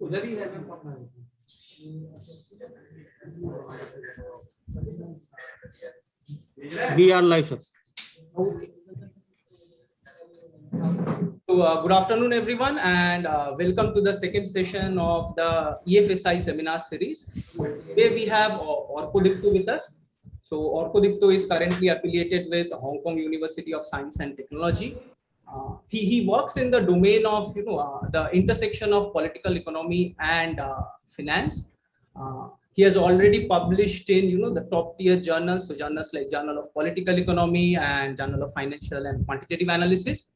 उधर ही है We are live, sir. So, good afternoon, everyone, and welcome to the second session of the EFSI seminar series. Today we have Orkodipto with us. So, Orkodipto is currently affiliated with Hong Kong University of Science and Technology. He works in the domain of the intersection of political economy and finance. He has already published in the top tier journals, so journals like Journal of Political Economy and Journal of Financial and Quantitative Analysis.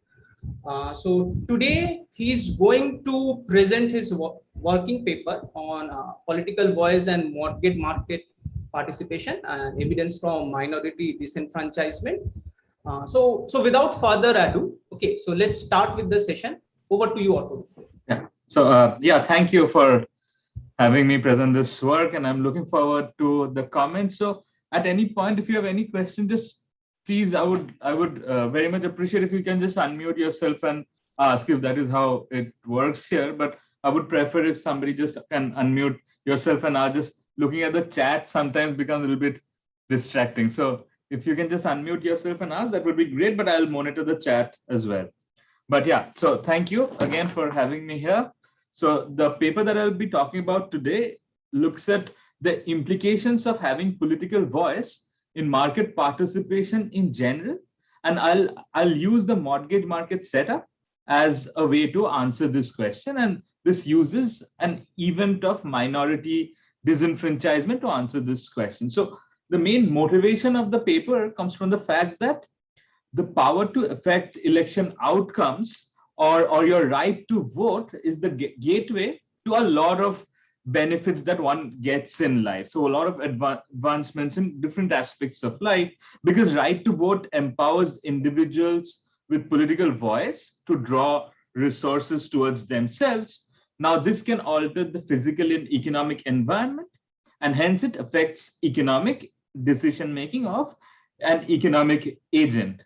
So today he is going to present his working paper on political voice and mortgage market participation and evidence from minority disenfranchisement. So without further ado, okay, so let's start with the session. Over to you, Otto. Yeah. So thank you for having me present this work, and I'm looking forward to the comments. So at any point, if you have any questions, just please, I would very much appreciate if you can just unmute yourself and ask, if that is how it works here. But I would prefer if somebody just can unmute yourself, and just looking at the chat sometimes becomes a little bit distracting. So if you can just unmute yourself and ask, that would be great, but I'll monitor the chat as well. But yeah, so thank you again for having me here. So the paper that I'll be talking about today looks at the implications of having political voice in market participation in general, and I'll use the mortgage market setup as a way to answer this question, and this uses an event of minority disenfranchisement to answer this question. So the main motivation of the paper comes from the fact that the power to affect election outcomes or your right to vote is the gateway to a lot of benefits that one gets in life. So a lot of advancements in different aspects of life, because right to vote empowers individuals with political voice to draw resources towards themselves. Now, this can alter the physical and economic environment, and hence it affects economic decision-making of an economic agent.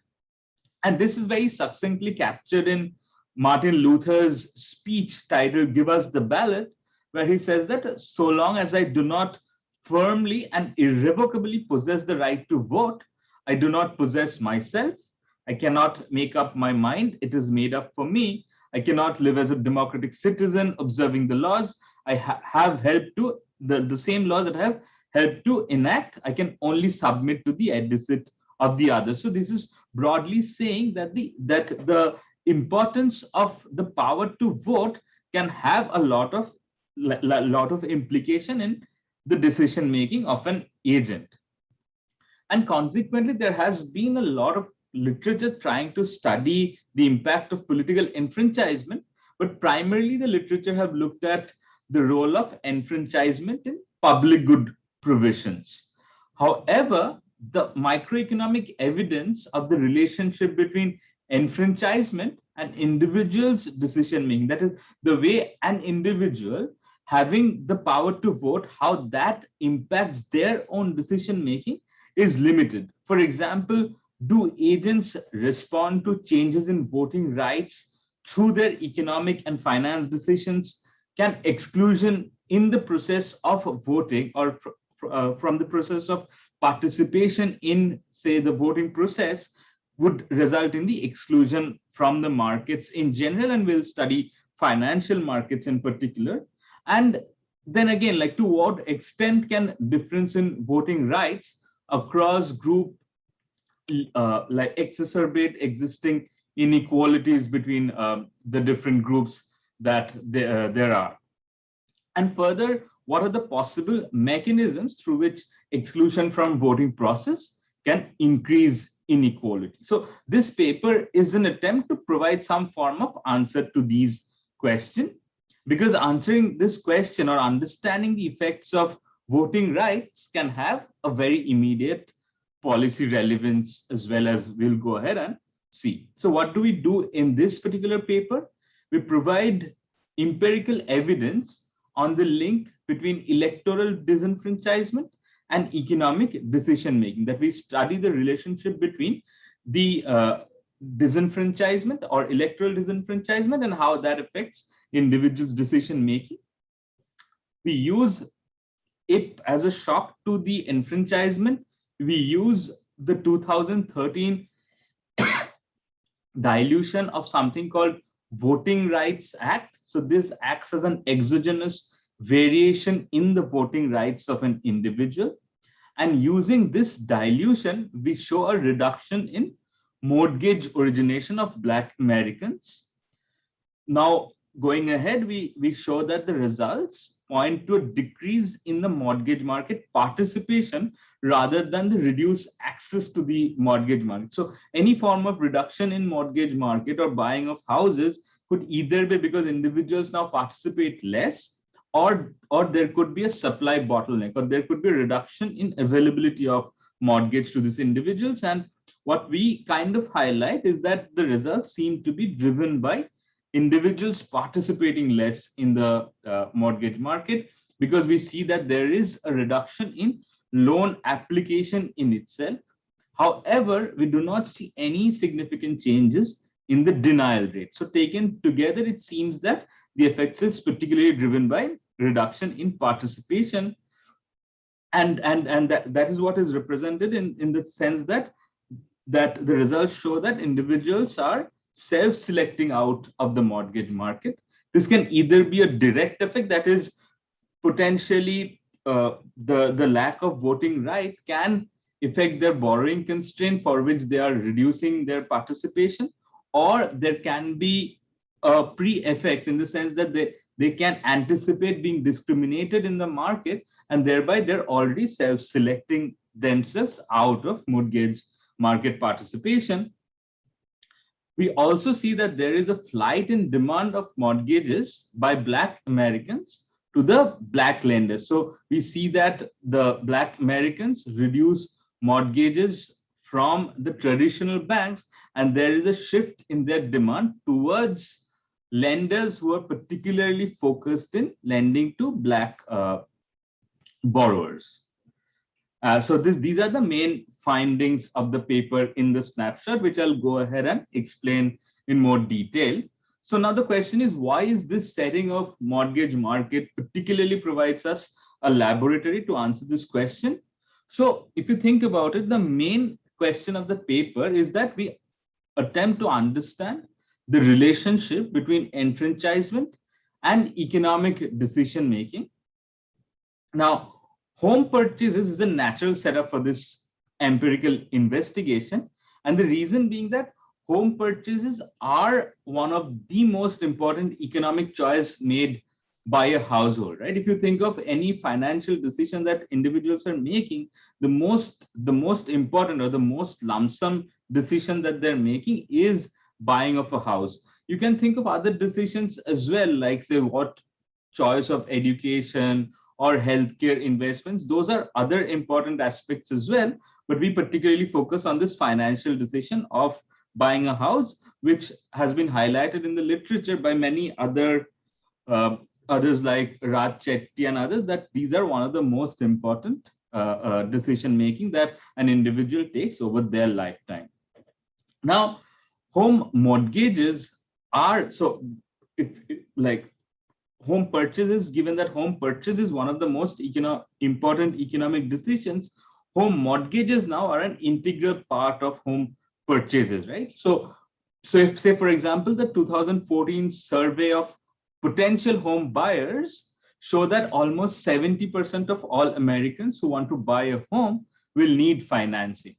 And this is very succinctly captured in Martin Luther's speech titled "Give Us the Ballot," where he says that so long as I do not firmly and irrevocably possess the right to vote, I do not possess myself. I cannot make up my mind. It is made up for me. I cannot live as a democratic citizen observing the laws I have helped to, the same laws that I have helped to enact. I can only submit to the edicit of the others. So this is broadly saying that the importance of the power to vote can have a lot of implication in the decision making of an agent. And consequently, there has been a lot of literature trying to study the impact of political enfranchisement, but primarily the literature have looked at the role of enfranchisement in public good provisions. However, the microeconomic evidence of the relationship between enfranchisement and individuals' decision making, that is, the way an individual having the power to vote, how that impacts their own decision making, is limited. For example, do agents respond to changes in voting rights through their economic and finance decisions? Can exclusion in the process of voting or from the process of participation in, say, the voting process would result in the exclusion from the markets in general? And we'll study financial markets in particular. And then again, like, to what extent can difference in voting rights across group like exacerbate existing inequalities between the different groups that there are? And further, what are the possible mechanisms through which exclusion from voting process can increase inequality? So this paper is an attempt to provide some form of answer to these questions, because answering this question or understanding the effects of voting rights can have a very immediate policy relevance, as well as we'll go ahead and see. So what do we do in this particular paper? We provide empirical evidence on the link between electoral disenfranchisement and economic decision making, that we study the relationship between the disenfranchisement or electoral disenfranchisement and how that affects individuals' decision making. we use it as a shock to the enfranchisement. We use the 2013 dilution of something called Voting Rights Act. So this acts as an exogenous variation in the voting rights of an individual. And using this dilution, we show a reduction in mortgage origination of Black Americans. Now, going ahead, we show that the results point to a decrease in the mortgage market participation rather than the reduced access to the mortgage market. So any form of reduction in mortgage market or buying of houses could either be because individuals now participate less, or there could be a supply bottleneck, or there could be a reduction in availability of mortgage to these individuals. And what we kind of highlight is that the results seem to be driven by individuals participating less in the mortgage market, because we see that there is a reduction in loan application in itself. However, we do not see any significant changes in the denial rate. So taken together, it seems that the effects is particularly driven by reduction in participation. And that is what is represented in the sense that the results show that individuals are self-selecting out of the mortgage market. This can either be a direct effect, that is potentially the lack of voting right can affect their borrowing constraint for which they are reducing their participation, or there can be a pre-effect in the sense that they can anticipate being discriminated in the market, and thereby they're already self-selecting themselves out of mortgage market participation. We also see that there is a flight in demand of mortgages by Black Americans to the Black lenders. So we see that the Black Americans reduce mortgages from the traditional banks, and there is a shift in their demand towards lenders who are particularly focused in lending to Black borrowers. So these are the main findings of the paper in the snapshot, which I'll go ahead and explain in more detail. So now the question is, why is this setting of mortgage market particularly provides us a laboratory to answer this question? So if you think about it, the main question of the paper is that we attempt to understand the relationship between enfranchisement and economic decision making. Now, home purchases is a natural setup for this empirical investigation. And the reason being that home purchases are one of the most important economic choice made by a household, right? If you think of any financial decision that individuals are making, the most important or the most lump sum decision that they're making is buying of a house. You can think of other decisions as well, like say what choice of education or healthcare investments. Those are other important aspects as well, but we particularly focus on this financial decision of buying a house, which has been highlighted in the literature by many others like Raj Chetty and others, that these are one of the most important decision making that an individual takes over their lifetime. Now, home mortgages are, so like home purchases, given that home purchase is one of the most important economic decisions, home mortgages now are an integral part of home purchases, right? So if, say, for example, the 2014 survey of potential home buyers show that almost 70% of all Americans who want to buy a home will need financing.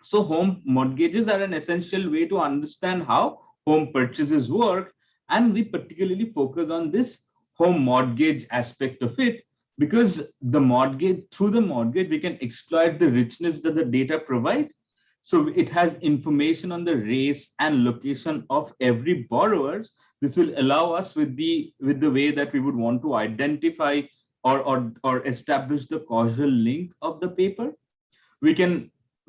So home mortgages are an essential way to understand how home purchases work. And we particularly focus on this home mortgage aspect of it, because the mortgage, through the mortgage, we can exploit the richness that the data provide. So it has information on the race and location of every borrower. This will allow us with the way that we would want to identify or establish the causal link of the paper.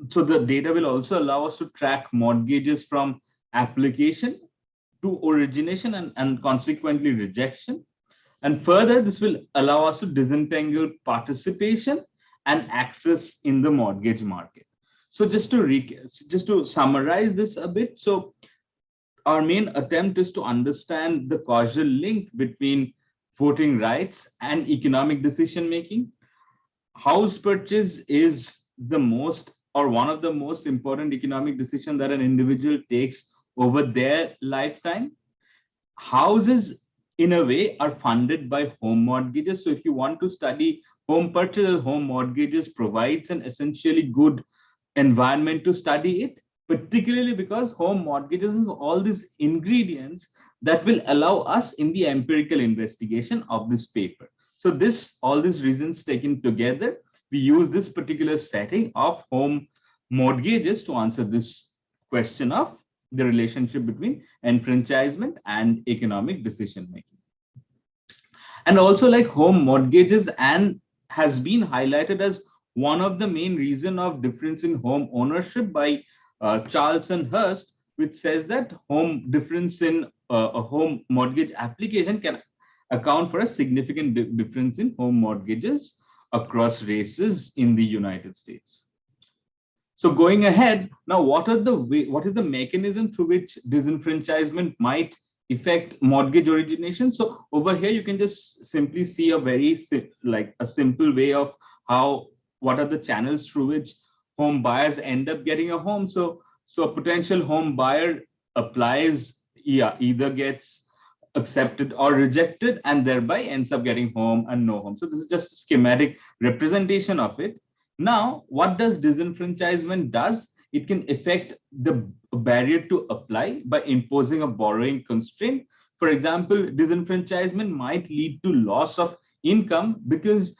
So the data will also allow us to track mortgages from application to origination and consequently rejection. And further, this will allow us to disentangle participation and access in the mortgage market. So just to summarize this a bit, so our main attempt is to understand the causal link between voting rights and economic decision making. House purchase is the most or one of the most important economic decision that an individual takes over their lifetime. Houses, in a way, are funded by home mortgages. So if you want to study home purchases, home mortgages provides an essentially good environment to study it, particularly because home mortgages have all these ingredients that will allow us in the empirical investigation of this paper. So all these reasons taken together, we use this particular setting of home mortgages to answer this question of the relationship between enfranchisement and economic decision making. And also, like, home mortgages and has been highlighted as one of the main reason of difference in home ownership by Charles and Hurst, which says that home difference in a home mortgage application can account for a significant difference in home mortgages across races in the United States. So going ahead, now what is the mechanism through which disenfranchisement might affect mortgage origination? So over here, you can just simply see a very a simple way of what are the channels through which home buyers end up getting a home. So a potential home buyer applies, either gets accepted or rejected, and thereby ends up getting home and no home. So this is just a schematic representation of it. Now, what does disenfranchisement does? It can affect the barrier to apply by imposing a borrowing constraint. For example, disenfranchisement might lead to loss of income, because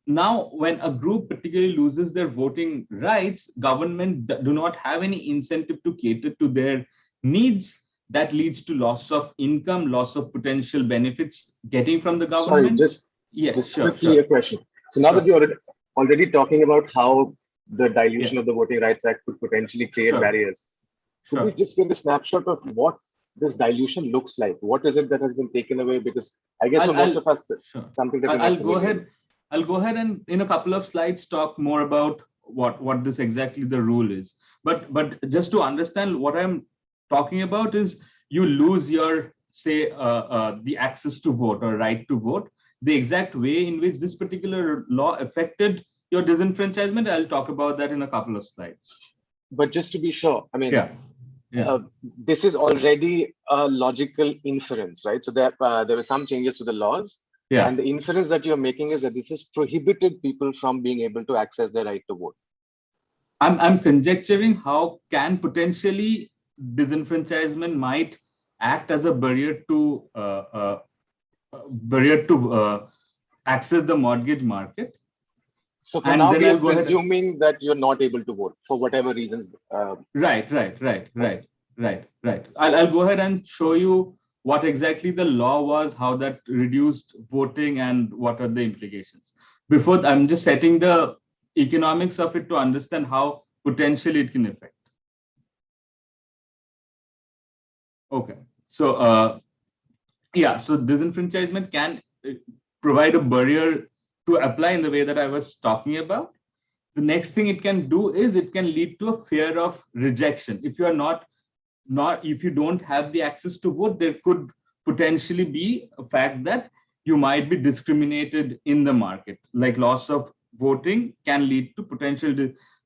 now when a group particularly loses their voting rights, government do not have any incentive to cater to their needs. That leads to loss of income, loss of potential benefits getting from the government. Sorry, just quickly a question. So now that you're already talking about how the dilution of the Voting Rights Act could potentially create barriers, could we just get a snapshot of what this dilution looks like? What is it that has been taken away? Because I guess for most of us, something that I'll go ahead and in a couple of slides talk more about what this exactly the rule is. But just to understand what I'm talking about is, you lose your the access to vote or right to vote. The exact way in which this particular law affected your disenfranchisement, I'll talk about that in a couple of slides. But just to be sure, I mean, this is already a logical inference, right? So there were some changes to the laws, and the inference that you're making is that this has prohibited people from being able to access their right to vote. I'm conjecturing how can potentially disenfranchisement might act as a barrier to access the mortgage market. So for now, we are presuming that you're not able to vote for whatever reasons. Right. I'll go ahead and show you what exactly the law was, how that reduced voting, and what are the implications. Before, I'm just setting the economics of it to understand how potentially it can affect. Okay, so so disenfranchisement can provide a barrier to apply in the way that I was talking about. The next thing it can do is it can lead to a fear of rejection. If you are if you don't have the access to vote, there could potentially be a fact that you might be discriminated in the market. Like loss of voting can lead to potential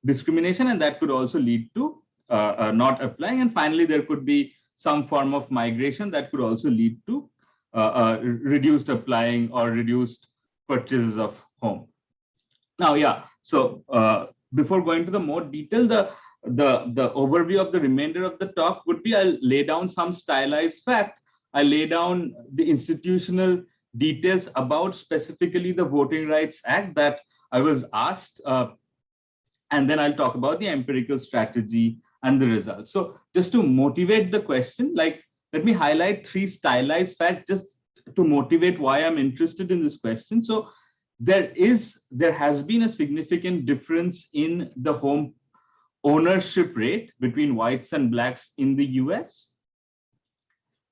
discrimination, and that could also lead to not applying. And finally, there could be some form of migration that could also lead to reduced applying or reduced purchases of home. Now, so before going to the more detail, the overview of the remainder of the talk would be, I'll lay down some stylized fact. I lay down the institutional details about specifically the Voting Rights Act that I was asked, and then I'll talk about the empirical strategy and the results. So just to motivate the question, let me highlight 3 stylized facts just to motivate why I'm interested in this question. So there has been a significant difference in the home ownership rate between whites and blacks in the US.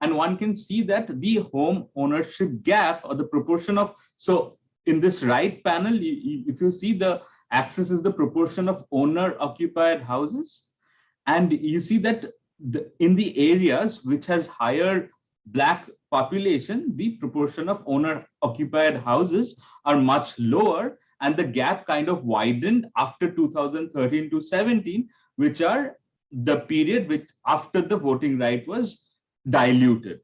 And one can see that the home ownership gap, or the proportion of, so in this right panel, if you see, the axis is the proportion of owner occupied houses. And you see that in the areas which has higher black population, the proportion of owner-occupied houses are much lower, and the gap kind of widened after 2013 to 17, which are the period which after the voting right was diluted.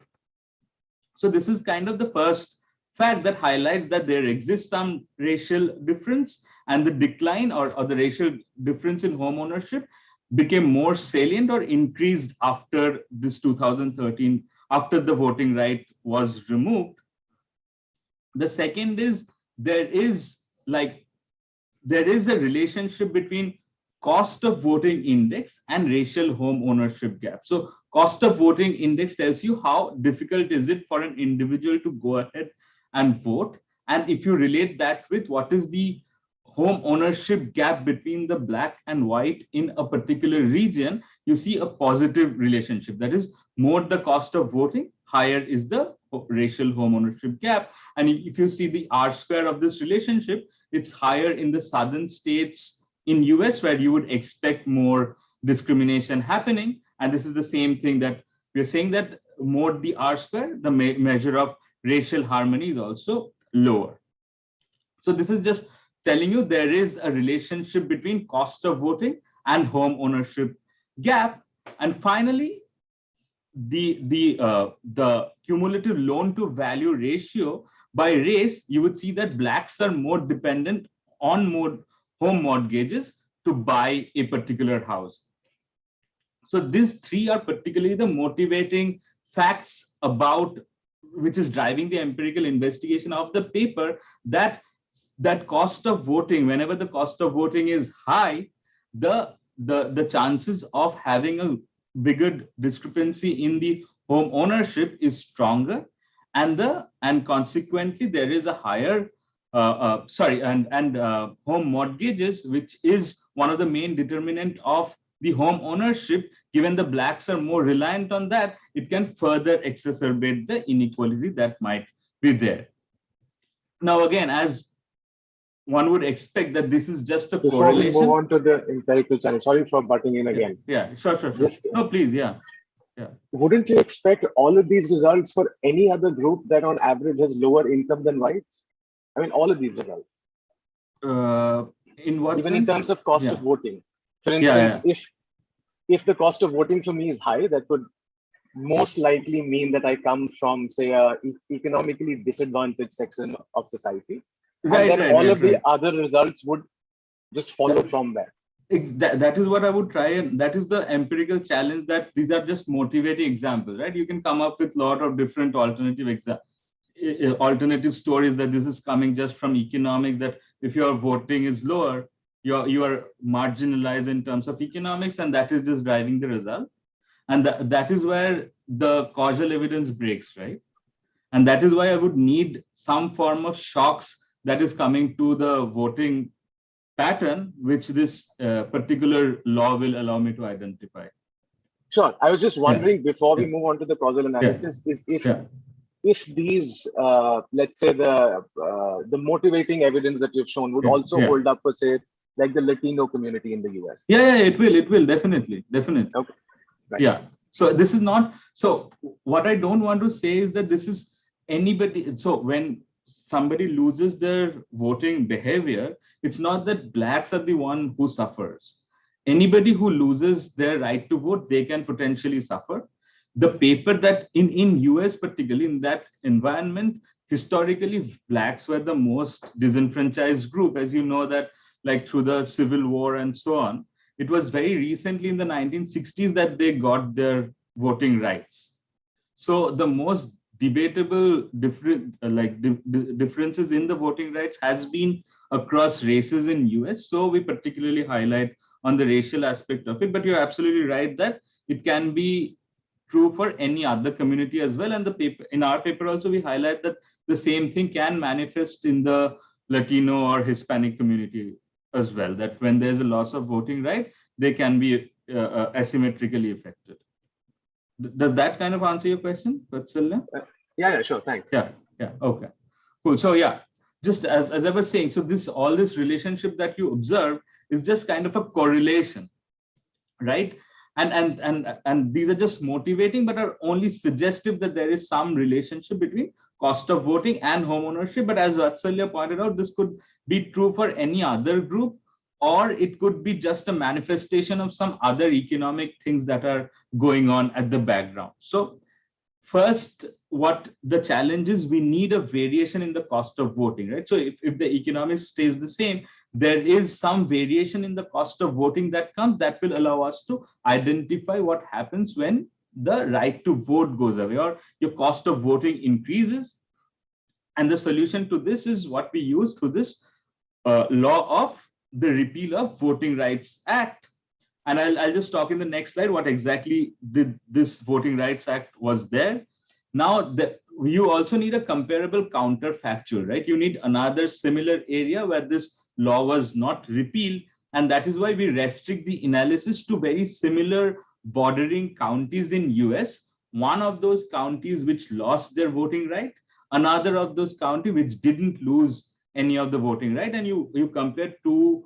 So this is kind of the first fact that highlights that there exists some racial difference, and the decline or the racial difference in home ownership became more salient or increased after this 2013, after the voting right was removed. The second is there is a relationship between cost of voting index and racial home ownership gap. So cost of voting index tells you how difficult is it for an individual to go ahead and vote. And if you relate that with what is the home ownership gap between the black and white in a particular region, you see a positive relationship. That is, more the cost of voting, higher is the racial home ownership gap. And if you see the R square of this relationship, it's higher in the southern states in US, where you would expect more discrimination happening. And this is the same thing that we're saying, that more the R square, the measure of racial harmony is also lower. So this is just telling you there is a relationship between cost of voting and home ownership gap. And finally, the cumulative loan to value ratio by race, you would see that blacks are more dependent on more home mortgages to buy a particular house. So these three are particularly the motivating facts about which is driving the empirical investigation of the paper, that cost of voting, whenever the cost of voting is high, the chances of having a bigger discrepancy in the home ownership is stronger, and consequently there is a higher home mortgages, which is one of the main determinant of the home ownership. Given the blacks are more reliant on that, it can further exacerbate the inequality that might be there. Now, again, as one would expect that this is just a correlation. Before we move on to the empirical challenge, sorry for butting in again. Yeah, sure. No, please, yeah. Wouldn't you expect all of these results for any other group that on average has lower income than whites? I mean, all of these results. In what Even sense? in terms of cost of voting. For instance, if the cost of voting for me is high, that would most likely mean that I come from, say, a economically disadvantaged section of society. All of the other results would just follow from that. That is what I would try, and that is the empirical challenge, that these are just motivating examples, right? You can come up with a lot of different alternative stories that this is coming just from economics, that if your voting is lower, you are marginalized in terms of economics, and that is just driving the result. And that is where the causal evidence breaks, right? And that is why I would need some form of shocks that is coming to the voting pattern, which this particular law will allow me to identify. Sure. I was just wondering, before we move on to the causal analysis, is if these, let's say the motivating evidence that you've shown would also hold up for, say, like the Latino community in the US. It will definitely. Okay. Right. Yeah. So this is not, so what I don't want to say is that this is anybody. So when somebody loses their voting behavior, it's not that blacks are the one who suffers. Anybody who loses their right to vote, they can potentially suffer. The paper that in US, particularly in that environment, historically, blacks were the most disenfranchised group, as you know, that like through the Civil War and so on. It was very recently in the 1960s that they got their voting rights. So the most debatable differences in the voting rights has been across races in US. So we particularly highlight on the racial aspect of it, but you're absolutely right that it can be true for any other community as well. And the paper, in our paper also, we highlight that the same thing can manifest in the Latino or Hispanic community as well, that when there's a loss of voting right, they can be asymmetrically affected. Does that kind of answer your question, Vatsalya? Yeah, sure. Thanks. Yeah. Okay. Cool. So just as I was saying, so all this relationship that you observe is just kind of a correlation, right? And these are just motivating, but are only suggestive that there is some relationship between cost of voting and home ownership. But as Vatsalya pointed out, this could be true for any other group, or it could be just a manifestation of some other economic things that are going on at the background. So first, what the challenge is, we need a variation in the cost of voting, right? So if the economics stays the same, there is some variation in the cost of voting that comes that will allow us to identify what happens when the right to vote goes away or your cost of voting increases. And the solution to this is what we use through this law of the repeal of Voting Rights Act. And I'll just talk in the next slide what exactly this Voting Rights Act was there. Now, you also need a comparable counterfactual, right? You need another similar area where this law was not repealed. And that is why we restrict the analysis to very similar bordering counties in US. One of those counties which lost their voting right, another of those counties which didn't lose any of the voting right. And you compare two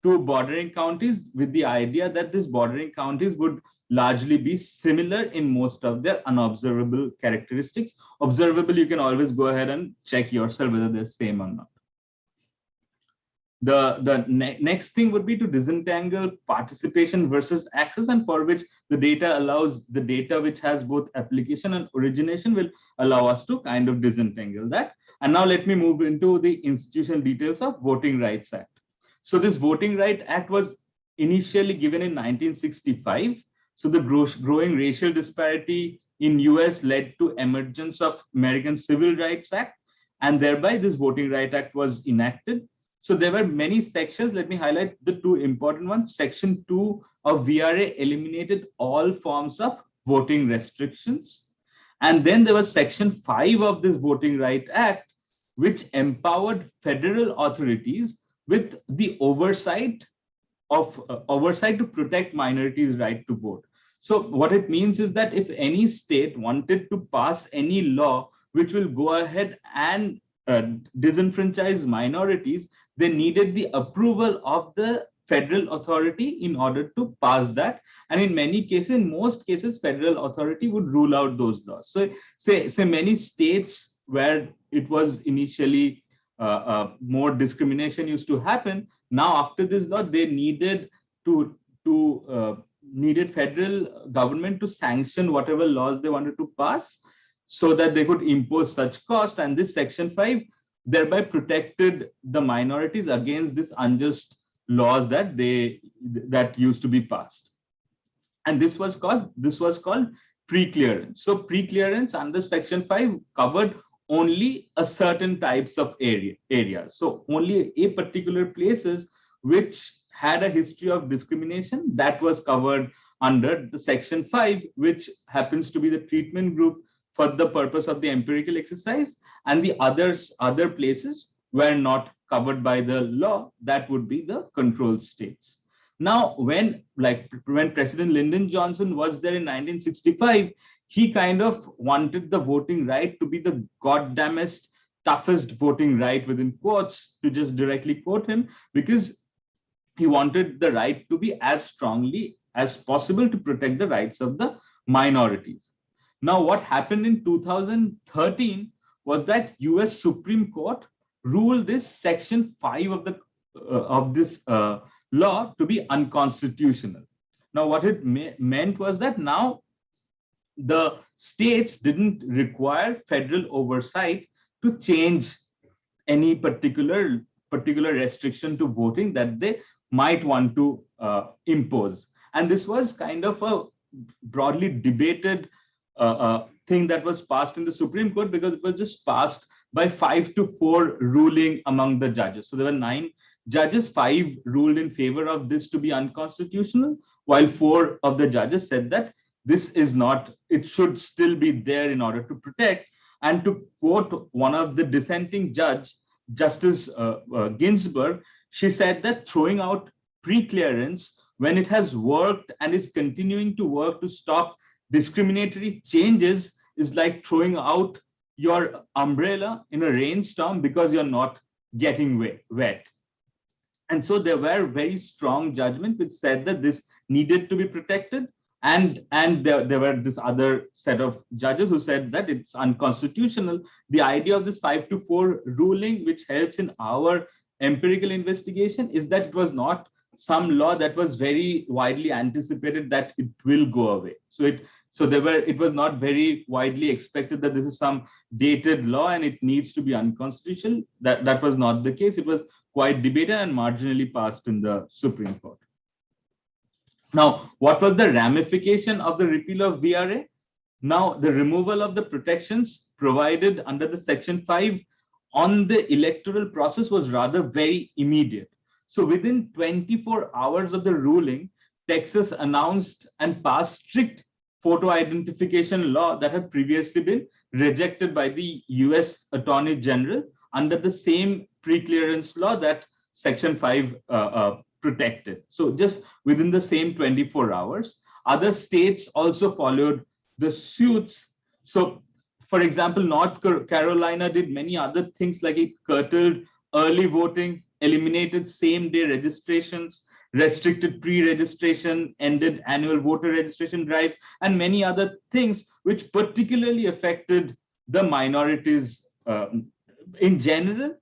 bordering counties with the idea that these bordering counties would largely be similar in most of their unobservable characteristics. Observable, you can always go ahead and check yourself whether they're same or not. The next thing would be to disentangle participation versus access, and for which the data allows the data which has both application and origination will allow us to kind of disentangle that. And now let me move into the institutional details of Voting Rights Act. So this Voting Rights Act was initially given in 1965. So the growing racial disparity in US led to emergence of American Civil Rights Act, and thereby this Voting Rights Act was enacted. So there were many sections. Let me highlight the two important ones. Section 2 of VRA eliminated all forms of voting restrictions. And then there was Section 5 of this Voting Rights Act, which empowered federal authorities with the oversight to protect minorities' right to vote. So what it means is that if any state wanted to pass any law which will go ahead and disenfranchise minorities, they needed the approval of the federal authority in order to pass that. And in most cases, federal authority would rule out those laws. So say many states where it was initially more discrimination used to happen, now after this law, they needed federal government to sanction whatever laws they wanted to pass, so that they could impose such cost. And this Section 5 thereby protected the minorities against this unjust laws that used to be passed. And this was called pre-clearance. So pre-clearance under Section 5 covered only a certain types of areas. So only a particular places which had a history of discrimination, that was covered under the Section 5, which happens to be the treatment group for the purpose of the empirical exercise, and the other places were not covered by the law, that would be the control states. Now, when President Lyndon Johnson was there in 1965, he kind of wanted the voting right to be the goddamnest toughest voting right, within quotes, to just directly quote him, because he wanted the right to be as strongly as possible to protect the rights of the minorities. Now, what happened in 2013 was that US Supreme Court ruled this Section 5 of this law to be unconstitutional. Now, what it meant was that now the states didn't require federal oversight to change any particular restriction to voting that they might want to impose. And this was kind of a broadly debated thing that was passed in the Supreme Court, because it was just passed by 5-4 ruling among the judges. So there were 9 judges, 5 ruled in favor of this to be unconstitutional, while 4 of the judges said that this is not, it should still be there in order to protect. And to quote one of the dissenting judge, Justice Ginsburg, she said that throwing out pre-clearance when it has worked and is continuing to work to stop discriminatory changes is like throwing out your umbrella in a rainstorm because you're not getting wet. And so there were very strong judgments which said that this needed to be protected. And there were this other set of judges who said that it's unconstitutional. The idea of this 5-4 ruling, which helps in our empirical investigation, is that it was not some law that was very widely anticipated that it will go away. It was not very widely expected that this is some dated law and it needs to be unconstitutional. That was not the case. It was quite debated and marginally passed in the Supreme Court. Now, what was the ramification of the repeal of VRA? Now, the removal of the protections provided under the Section 5 on the electoral process was rather very immediate. So within 24 hours of the ruling, Texas announced and passed strict photo identification law that had previously been rejected by the US Attorney General under the same pre-clearance law that Section 5 protected. So just within the same 24 hours, other states also followed the suits. So for example, North Carolina did many other things, like it curtailed early voting, eliminated same-day registrations, restricted pre-registration, ended annual voter registration drives, and many other things which particularly affected the minorities in general.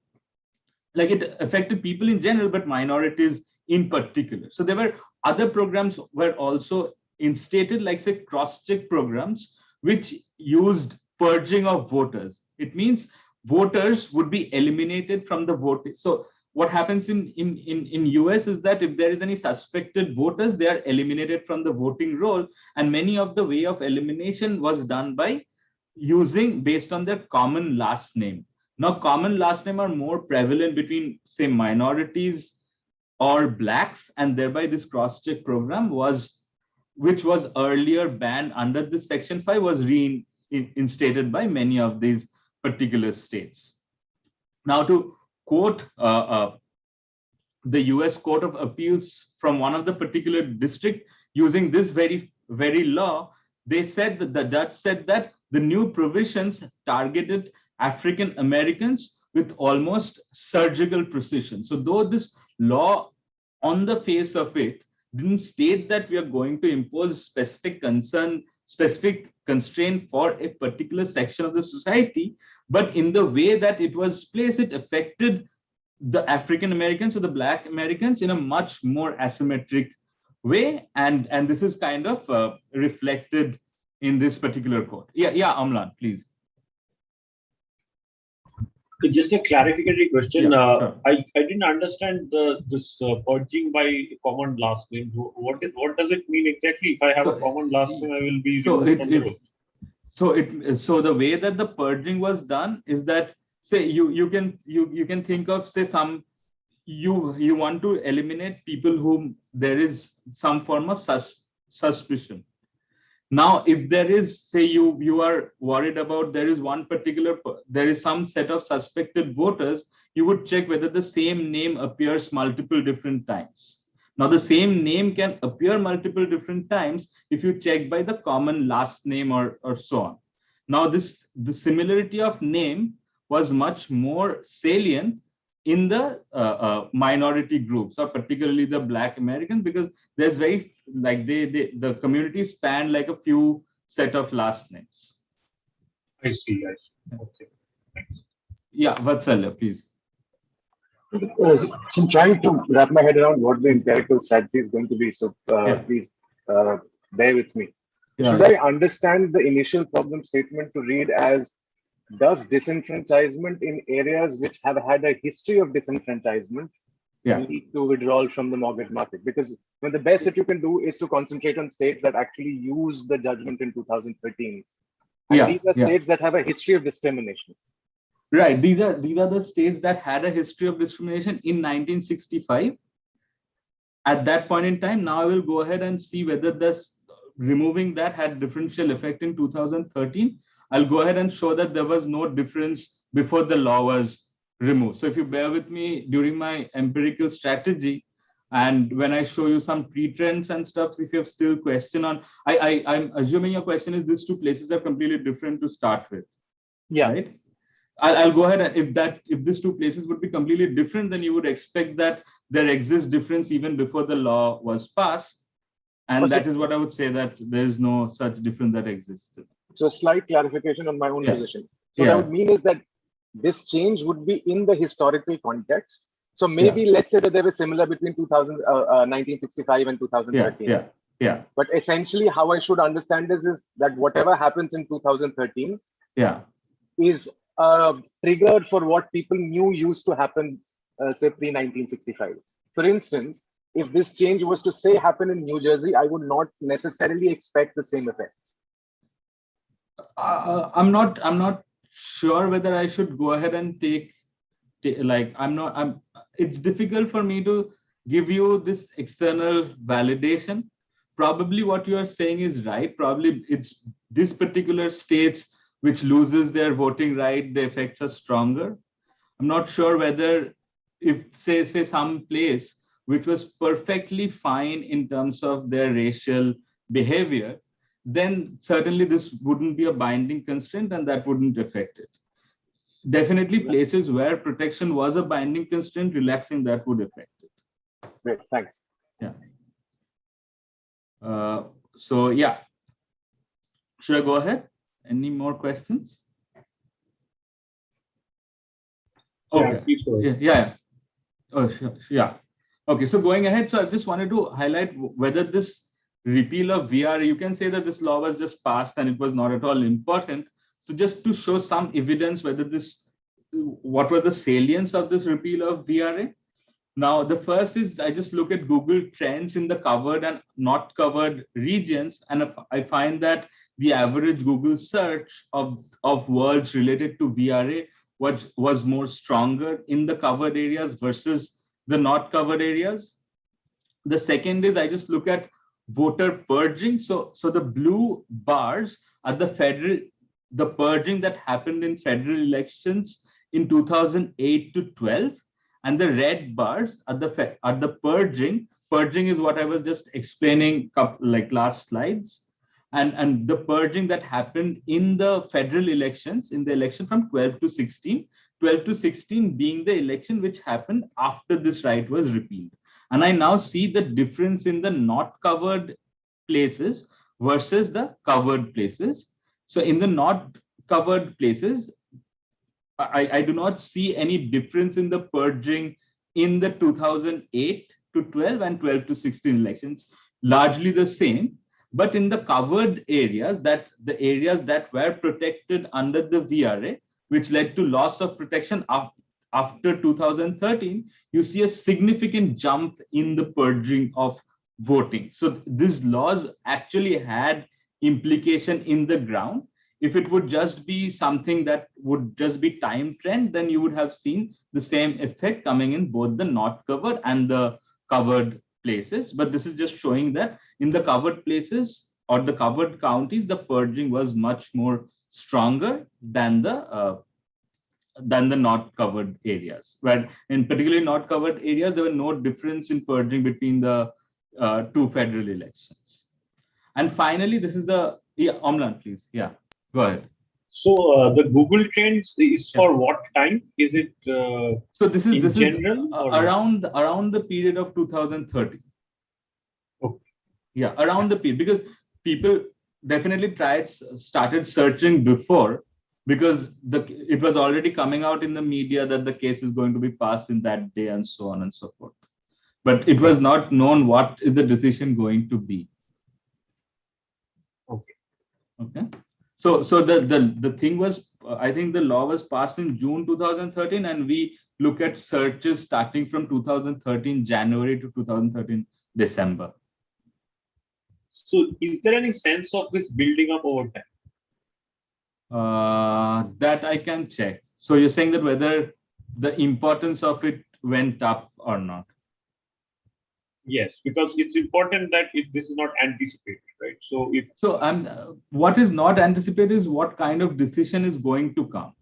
Like it affected people in general, but minorities in particular. So there were other programs were also instated, like say cross-check programs, which used purging of voters. It means voters would be eliminated from the voting. So what happens in US is that if there is any suspected voters, they are eliminated from the voting roll. And many of the way of elimination was done by using based on their common last name. Now, common last name are more prevalent between, say, minorities or blacks, and thereby this cross-check program which was earlier banned under this Section 5, was reinstated by many of these particular states. Now, to quote the US Court of Appeals from one of the particular district using this very law, they said that the judge said that the new provisions targeted African Americans with almost surgical precision. So though this law on the face of it didn't state that we are going to impose specific constraint for a particular section of the society, but in the way that it was placed, it affected the African Americans or the Black Americans in a much more asymmetric way. And this is kind of reflected in this particular court. Yeah, Amlan, please. Just a clarificatory question. Sure. I didn't understand this purging by common last name. What does it mean exactly? If I have a common last name, I will be removed from the role. So the way that the purging was done is that, say, you can think of, say, you want to eliminate people whom there is some form of suspicion. Now, if there is, say, you are worried about there is some set of suspected voters, you would check whether the same name appears multiple different times. Now, the same name can appear multiple different times if you check by the common last name or so on. Now, the similarity of name was much more salient in the minority groups, or particularly the Black Americans, because there's the community spanned like a few set of last names. I see. Okay. Thanks. Yeah, Vatsalya, please. So I'm trying to wrap my head around what the empirical strategy is going to be. So please bear with me. Yeah. Should I understand the initial problem statement to read as, does disenfranchisement in areas which have had a history of disenfranchisement lead to withdrawal from the mortgage market? Because the best that you can do is to concentrate on states that actually used the judgment in 2013. And these are states that have a history of discrimination. Right. These are the states that had a history of discrimination in 1965. At that point in time, now I will go ahead and see whether removing that had differential effect in 2013. I'll go ahead and show that there was no difference before the law was removed. So if you bear with me during my empirical strategy, and when I show you some pre-trends and stuff, if you have still question on, I'm assuming your question is these two places are completely different to start with. Yeah. Right? I'll go ahead and if these two places would be completely different, then you would expect that there exists difference even before the law was passed. And that is what I would say, that there is no such difference that existed. So slight clarification on my own position. So that would mean is that this change would be in the historical context. So maybe let's say that they were similar between 1965 and 2013. But essentially how I should understand this is that whatever happens in 2013 is triggered for what people knew used to happen, say pre-1965. For instance, if this change was to say happen in New Jersey, I would not necessarily expect the same effects. I'm not sure whether I should go ahead and take like it's difficult for me to give you this external validation. Probably what you are saying is right. Probably it's this particular states which loses their voting right, the effects are stronger. I'm not sure whether if say some place which was perfectly fine in terms of their racial behavior, then certainly this wouldn't be a binding constraint and that wouldn't affect it. Definitely places where protection was a binding constraint, relaxing that would affect it. Great, thanks. So yeah, should I go ahead? Any more questions? Okay. Oh, sure. Yeah. Okay, so going ahead, so I just wanted to highlight whether this repeal of VRA, you can say that this law was just passed and it was not at all important. So just to show some evidence whether what was the salience of this repeal of VRA. Now, the first is I just look at Google Trends in the covered and not covered regions, and I find that the average Google search of words related to VRA was more stronger in the covered areas versus the not covered areas. The second is I just look at voter purging. So the blue bars are the purging that happened in federal elections in 2008 to 12, and the red bars are the purging. Purging is what I was just explaining like last slides, and the purging that happened in the federal elections, in the election from 12 to 16. 12 to 16 being the election which happened after this right was repealed. And I now see the difference in the not covered places versus the covered places. So in the not covered places, I do not see any difference in the purging in the 2008 to 12 and 12 to 16 elections, largely the same. But in the covered areas, the areas that were protected under the VRA, which led to loss of protection after 2013, you see a significant jump in the purging of voting. So these laws actually had implication in the ground. If it would just be something that would just be time trend, then you would have seen the same effect coming in both the not covered and the covered places. But this is just showing that in the covered places or the covered counties, the purging was much more stronger than the not covered areas. Where in particularly not covered areas, there were no difference in purging between the two federal elections. And finally, this is the Omlan, please. Yeah, go ahead. So the Google Trends is for what time? Is it so this is around the period of 2013. Okay. Yeah, around the period, because people definitely started searching before, because it was already coming out in the media that the case is going to be passed in that day and so on and so forth. But it was not known what is the decision going to be. Okay. So the thing was, I think the law was passed in June 2013, and we look at searches starting from 2013 January to 2013 December. So is there any sense of this building up over time? That I can check. So you're saying that whether the importance of it went up or not? Yes, because it's important that this is not anticipated, right? So what is not anticipated is what kind of decision is going to come.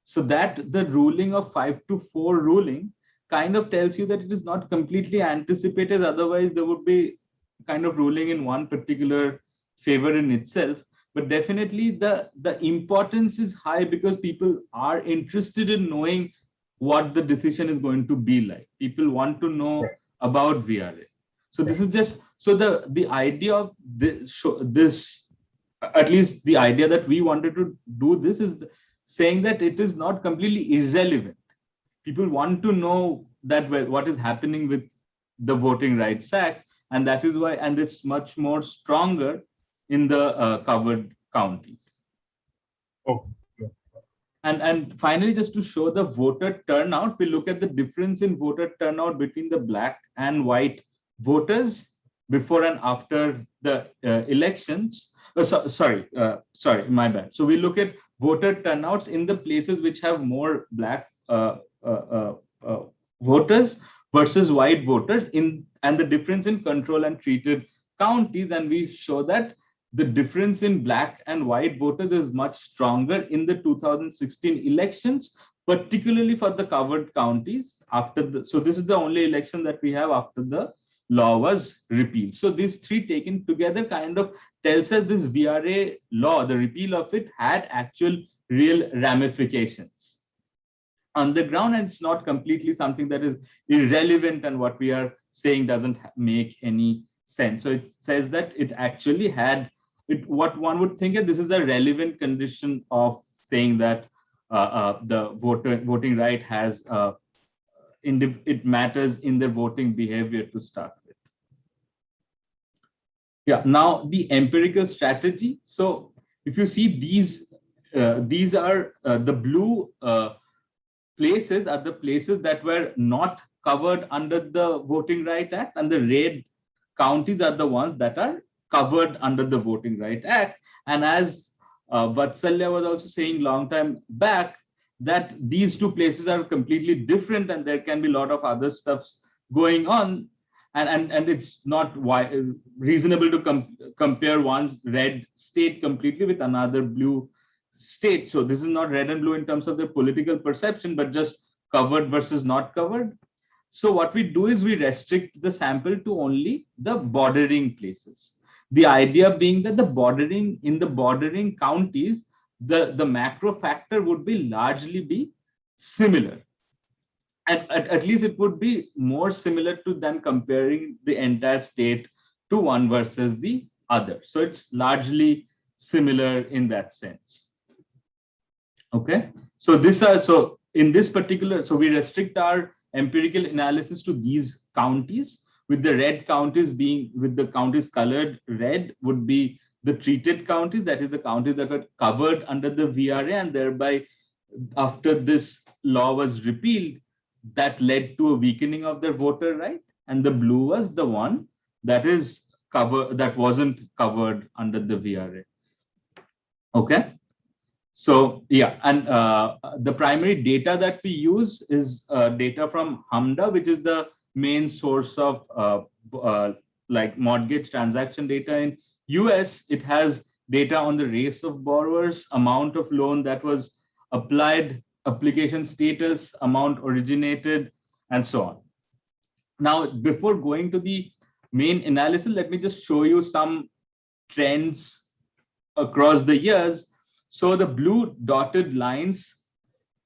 So that the ruling of 5-4 ruling kind of tells you that it is not completely anticipated. Otherwise, there would be kind of ruling in one particular favor in itself. But definitely the importance is high because people are interested in knowing what the decision is going to be like. People want to know about VRA. So this is just So the idea of this, at least the idea that we wanted to do this, is saying that it is not completely irrelevant. People want to know that what is happening with the Voting Rights Act, and that is why, and it's much more stronger in the covered counties. Okay. And finally, just to show the voter turnout, we look at the difference in voter turnout between the black and white voters before and after the elections. Sorry, my bad. So we look at voter turnouts in the places which have more black voters versus white voters and the difference in control and treated counties, and we show that the difference in black and white voters is much stronger in the 2016 elections, particularly for the covered counties so this is the only election that we have after the law was repealed. So these three taken together kind of tells us this VRA law, the repeal of it, had actual real ramifications on the ground, and it's not completely something that is irrelevant and what we are saying doesn't make any sense. So it says that it actually had what one would think that this is a relevant condition of saying that the voting right has it matters in their voting behavior to start with. Yeah, now the empirical strategy. So if you see these are the blue places are the places that were not covered under the Voting Right Act, and the red counties are the ones that are covered under the Voting Right Act. And as Vatsalya was also saying long time back, that these two places are completely different and there can be a lot of other stuffs going on, and it's not reasonable to compare one red state completely with another blue state. So this is not red and blue in terms of their political perception, but just covered versus not covered. So what we do is we restrict the sample to only the bordering places. The idea being that in the bordering counties, the macro factor would be largely be similar. At least it would be more similar to than comparing the entire state to one versus the other. So it's largely similar in that sense. Okay. So in this particular, so we restrict our empirical analysis to these counties, with the red counties being, with the counties colored red would be the treated counties, that is the counties that are covered under the VRA, and thereby after this law was repealed, that led to a weakening of their voter right, and the blue was the one that is covered, that wasn't covered under the VRA. Okay. So yeah, and the primary data that we use is data from HMDA, which is the main source of like mortgage transaction data in US. It has data on the race of borrowers, amount of loan that was applied, application status, amount originated, and so on. Now, before going to the main analysis, let me just show you some trends across the years. So the blue dotted lines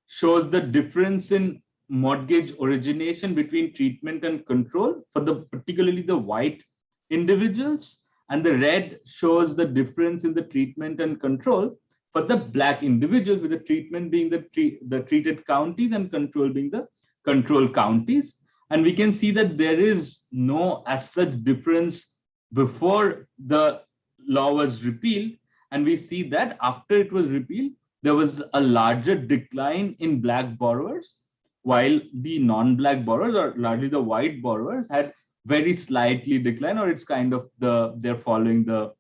shows the difference in mortgage origination between treatment and control for particularly the white individuals, and the red shows the difference in the treatment and control for the black individuals, with the treatment being the treated counties and control being the control counties. And we can see that there is no as such difference before the law was repealed. And we see that after it was repealed, there was a larger decline in black borrowers, while the non-black borrowers, or largely the white borrowers, had very slightly declined, or it's kind of they're following the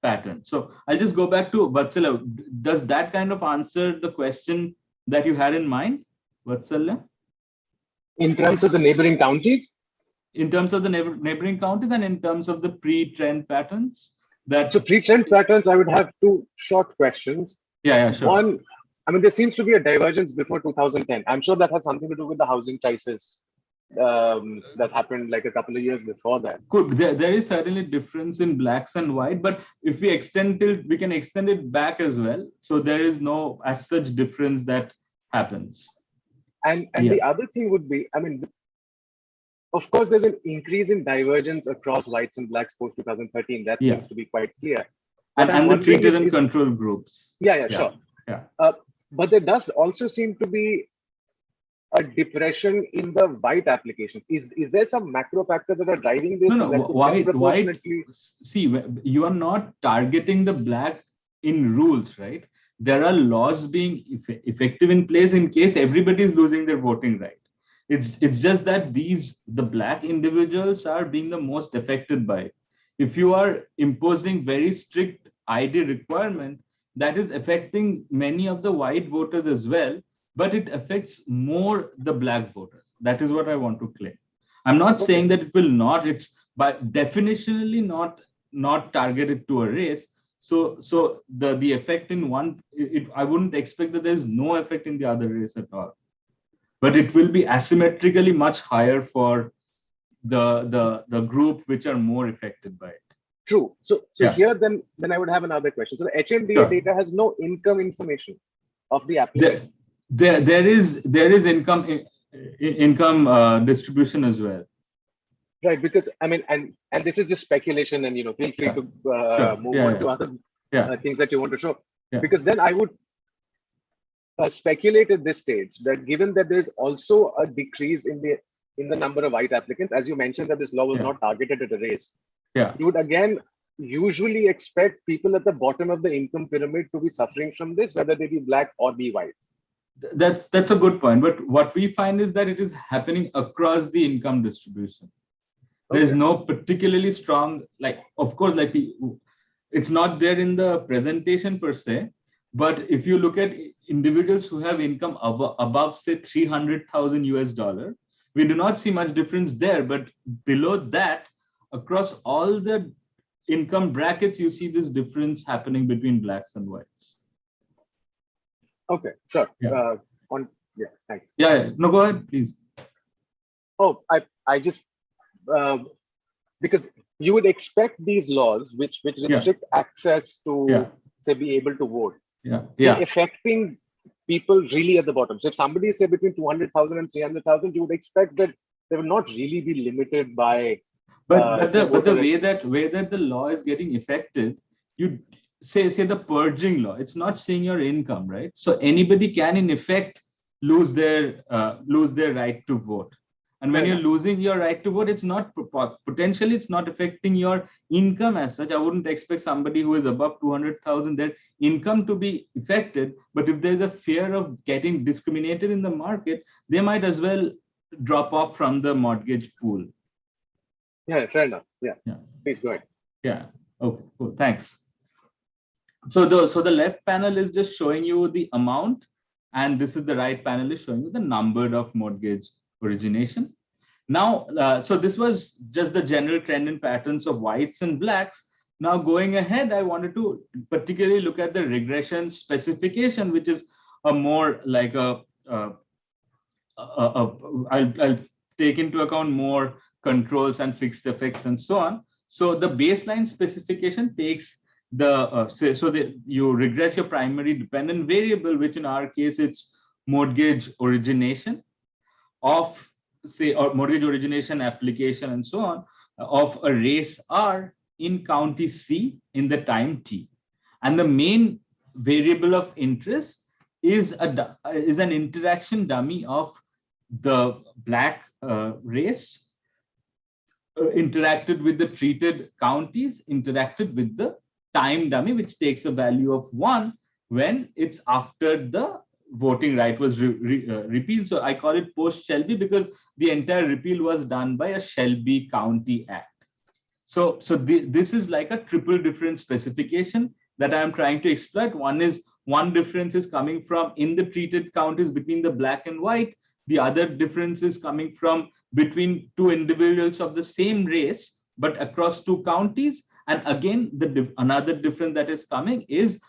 pattern. So I'll just go back to Vatsalya. Does that kind of answer the question that you had in mind, Vatsalya? In terms of the neighboring counties? In terms of the neighboring counties and in terms of the pre-trend patterns? So pre-trend patterns, I would have two short questions. Yeah, sure. One, I mean, there seems to be a divergence before 2010. I'm sure that has something to do with the housing crisis that happened like a couple of years before that. Cool. There is certainly difference in blacks and white, but if we extend it, we can extend it back as well. So there is no as such difference that happens. And the other thing would be, I mean, of course, there's an increase in divergence across whites and blacks post 2013. That seems to be quite clear. And the treated and control groups. Yeah, sure. Yeah. But there does also seem to be a depression in the white applications. Is there some macro factors that are driving this? No. White. See, you are not targeting the black in rules, right? There are laws being effective in place in case everybody is losing their voting right. It's just that the black individuals are being the most affected by it. If you are imposing very strict ID requirement, that is affecting many of the white voters as well, but it affects more the black voters. That is what I want to claim. I'm not saying that it will not. It's by definitionally not targeted to a race. So the effect in one, I wouldn't expect that there's no effect in the other race at all. But it will be asymmetrically much higher for the group which are more affected by it. True. So here then I would have another question. So the HMDA data has no income information of the applicant. There is income distribution as well. Right, because I mean, and this is just speculation, and feel free to move on to other things that you want to show. Because then I would speculate at this stage that given that there's also a decrease in the number of white applicants, as you mentioned that this law was not targeted at a race. You would again usually expect people at the bottom of the income pyramid to be suffering from this, whether they be black or be white. That's a good point. But what we find is that it is happening across the income distribution. There's no particularly strong, of course, it's not there in the presentation per se, but if you look at individuals who have income above say $300,000 US, we do not see much difference there, but below that, across all the income brackets, you see this difference happening between blacks and whites. Okay, sure. Thanks. No, go ahead, please. Oh, I just because you would expect these laws which restrict access to say be able to vote, affecting people really at the bottom. So if somebody is say between 200,000 and 300,000, you would expect that they will not really be limited by. But the way that the law is getting affected, you say the purging law, it's not seeing your income, right? So anybody can in effect lose their right to vote. And when you're losing your right to vote, it's not potentially it's not affecting your income as such. I wouldn't expect somebody who is above 200,000 their income to be affected. But if there's a fear of getting discriminated in the market, they might as well drop off from the mortgage pool. Yeah, fair enough. Yeah. Please go ahead. Yeah. Okay. Cool. Thanks. So the left panel is just showing you the amount, and this is the right panel is showing you the number of mortgage origination. Now, so this was just the general trend and patterns of whites and blacks. Now going ahead, I wanted to particularly look at the regression specification, which is a more like I'll take into account more controls and fixed effects and so on. So the baseline specification takes you regress your primary dependent variable, which in our case it's mortgage origination of or mortgage origination application and so on of a race R in county C in the time T. And the main variable of interest is an interaction dummy of the black race interacted with the treated counties, interacted with the time dummy, which takes a value of 1 when it's after the voting right was repealed. So I call it post-Shelby because the entire repeal was done by a Shelby County Act. So this is like a triple difference specification that I'm trying to exploit. One difference is coming from in the treated counties between the black and white. The other difference is coming from between two individuals of the same race, but across two counties. And again, another difference that is coming is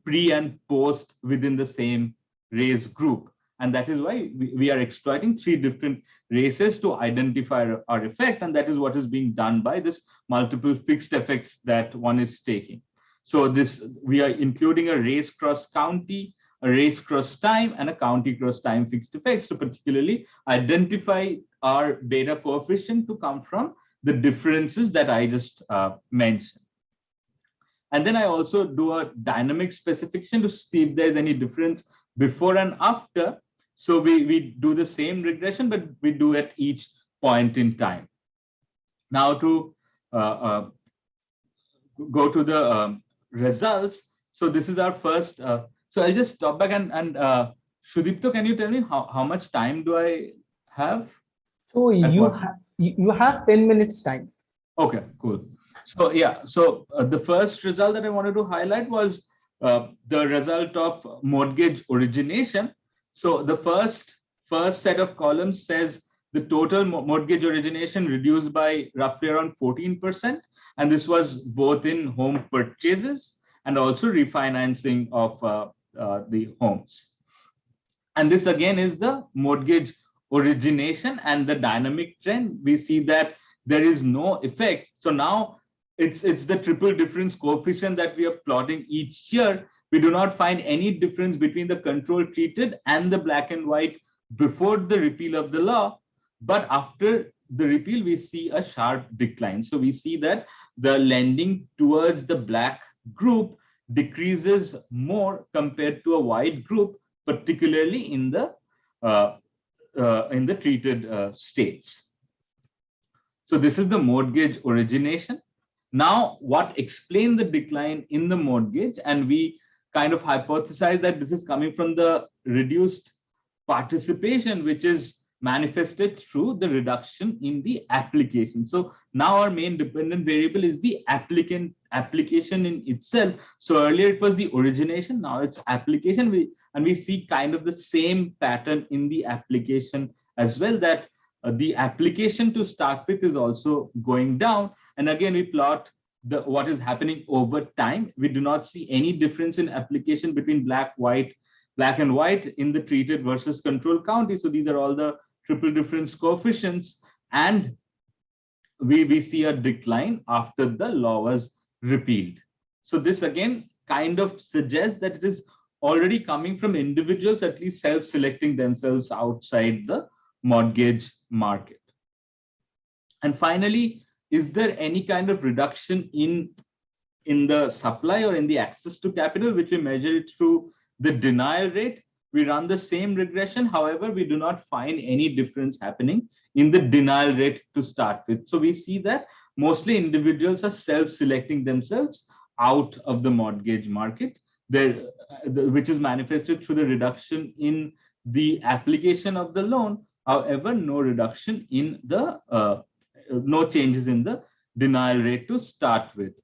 pre and post within the same race group. And that is why we are exploiting 3 different races to identify our effect. And that is what is being done by this multiple fixed effects that one is taking. So we are including a race cross county, a race cross time, and a county cross time fixed effects to particularly identify our beta coefficient to come from the differences that I just mentioned. And then I also do a dynamic specification to see if there's any difference before and after. So we do the same regression, but we do at each point in time. Now to go to the results. So this is our first. So I'll just stop back and Shudipto, can you tell me how much time do I have? So you have 10 minutes time. Okay, cool. So yeah, so the first result that I wanted to highlight was the result of mortgage origination. So the first set of columns says the total mortgage origination reduced by roughly around 14%. And this was both in home purchases and also refinancing of the homes. And this again is the mortgage origination and the dynamic trend. We see that there is no effect. So now it's the triple difference coefficient that we are plotting each year. We do not find any difference between the control treated and the black and white before the repeal of the law. But after the repeal, we see a sharp decline. So we see that the lending towards the black group decreases more compared to a white group, particularly in the treated states. So this is the mortgage origination. Now, what explained the decline in the mortgage? And we kind of hypothesize that this is coming from the reduced participation, which is manifested through the reduction in the application. So now our main dependent variable is the application in itself. So earlier it was the origination, now it's application. And we see kind of the same pattern in the application as well, that the application to start with is also going down. And again, we plot what is happening over time. We do not see any difference in application between black and white in the treated versus control county. So these are all the triple difference coefficients. And we see a decline after the law was repealed. So this again kind of suggests that it is already coming from individuals at least self-selecting themselves outside the mortgage market. And finally, is there any kind of reduction in the supply or in the access to capital, which we measure it through the denial rate? We run the same regression. However, we do not find any difference happening in the denial rate to start with. So we see that mostly individuals are self-selecting themselves out of the mortgage market, which is manifested through the reduction in the application of the loan. However, no reduction in the no changes in the denial rate to start with.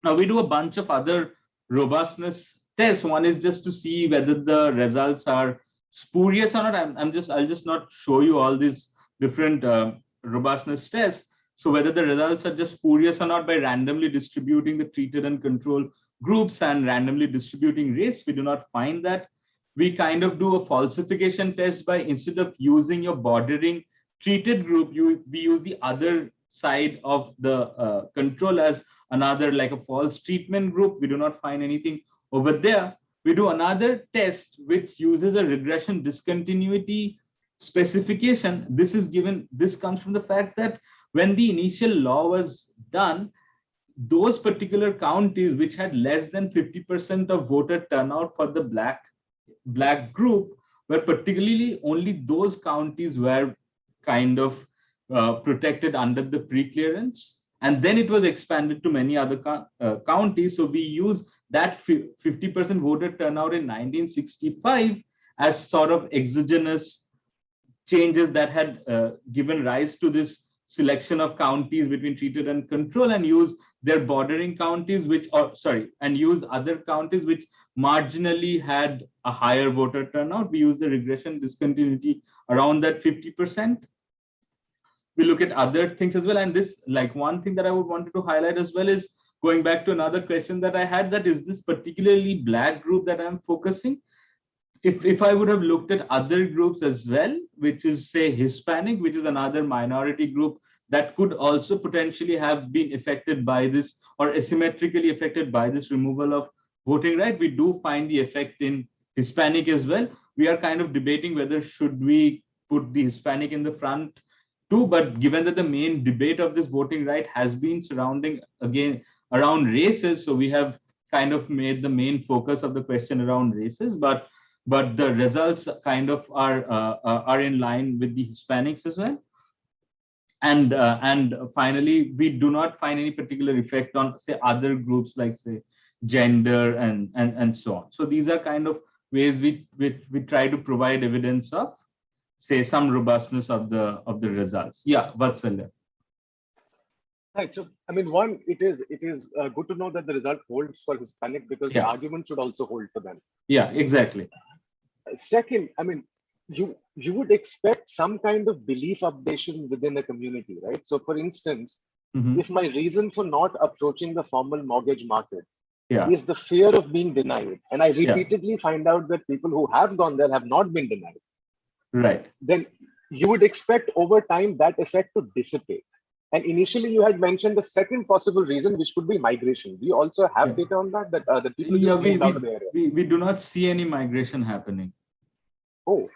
Now we do a bunch of other robustness tests. One is just to see whether the results are spurious or not. I'll just not show you all these different robustness tests. So whether the results are just spurious or not by randomly distributing the treated and control groups and randomly distributing race, we do not find that. We kind of do a falsification test by, instead of using your bordering treated group, we use the other side of the control as another, like a false treatment group. We do not find anything over there. We do another test which uses a regression discontinuity specification. This comes from the fact that when the initial law was done, those particular counties which had less than 50% of voter turnout for the black group were particularly only those counties were kind of protected under the pre-clearance. And then it was expanded to many other counties. So we use that 50% voter turnout in 1965 as sort of exogenous changes that had given rise to this selection of counties between treated and control, and use their bordering counties, and use other counties which marginally had a higher voter turnout. We use the regression discontinuity around that 50%. We look at other things as well. And this, like, one thing that I would wanted to highlight as well is going back to another question that I had, that is this particularly black group that I'm focusing. If I would have looked at other groups as well, which is say Hispanic, which is another minority group that could also potentially have been affected by this or asymmetrically affected by this removal of voting right, we do find the effect in Hispanic as well. We are kind of debating whether should we put the Hispanic in the front too, but given that the main debate of this voting right has been surrounding again around races, so we have kind of made the main focus of the question around races, but the results kind of are in line with the Hispanics as well. And finally, we do not find any particular effect on, say, other groups like, say, gender and so on. So these are kind of ways we try to provide evidence of, say, some robustness of the results. Yeah, Vatsalya. Right. So, I mean, one, it is good to know that the result holds for Hispanic, because the argument should also hold for them. Yeah, exactly. Second, I mean, you would expect some kind of belief updation within a community, right? So, for instance, if my reason for not approaching the formal mortgage market is the fear of being denied, and I repeatedly find out that people who have gone there have not been denied, right? Then you would expect over time that effect to dissipate. And initially, you had mentioned the second possible reason, which could be migration. Do you also have data on that? That the people just moved out of the area? We do not see any migration happening. Oh.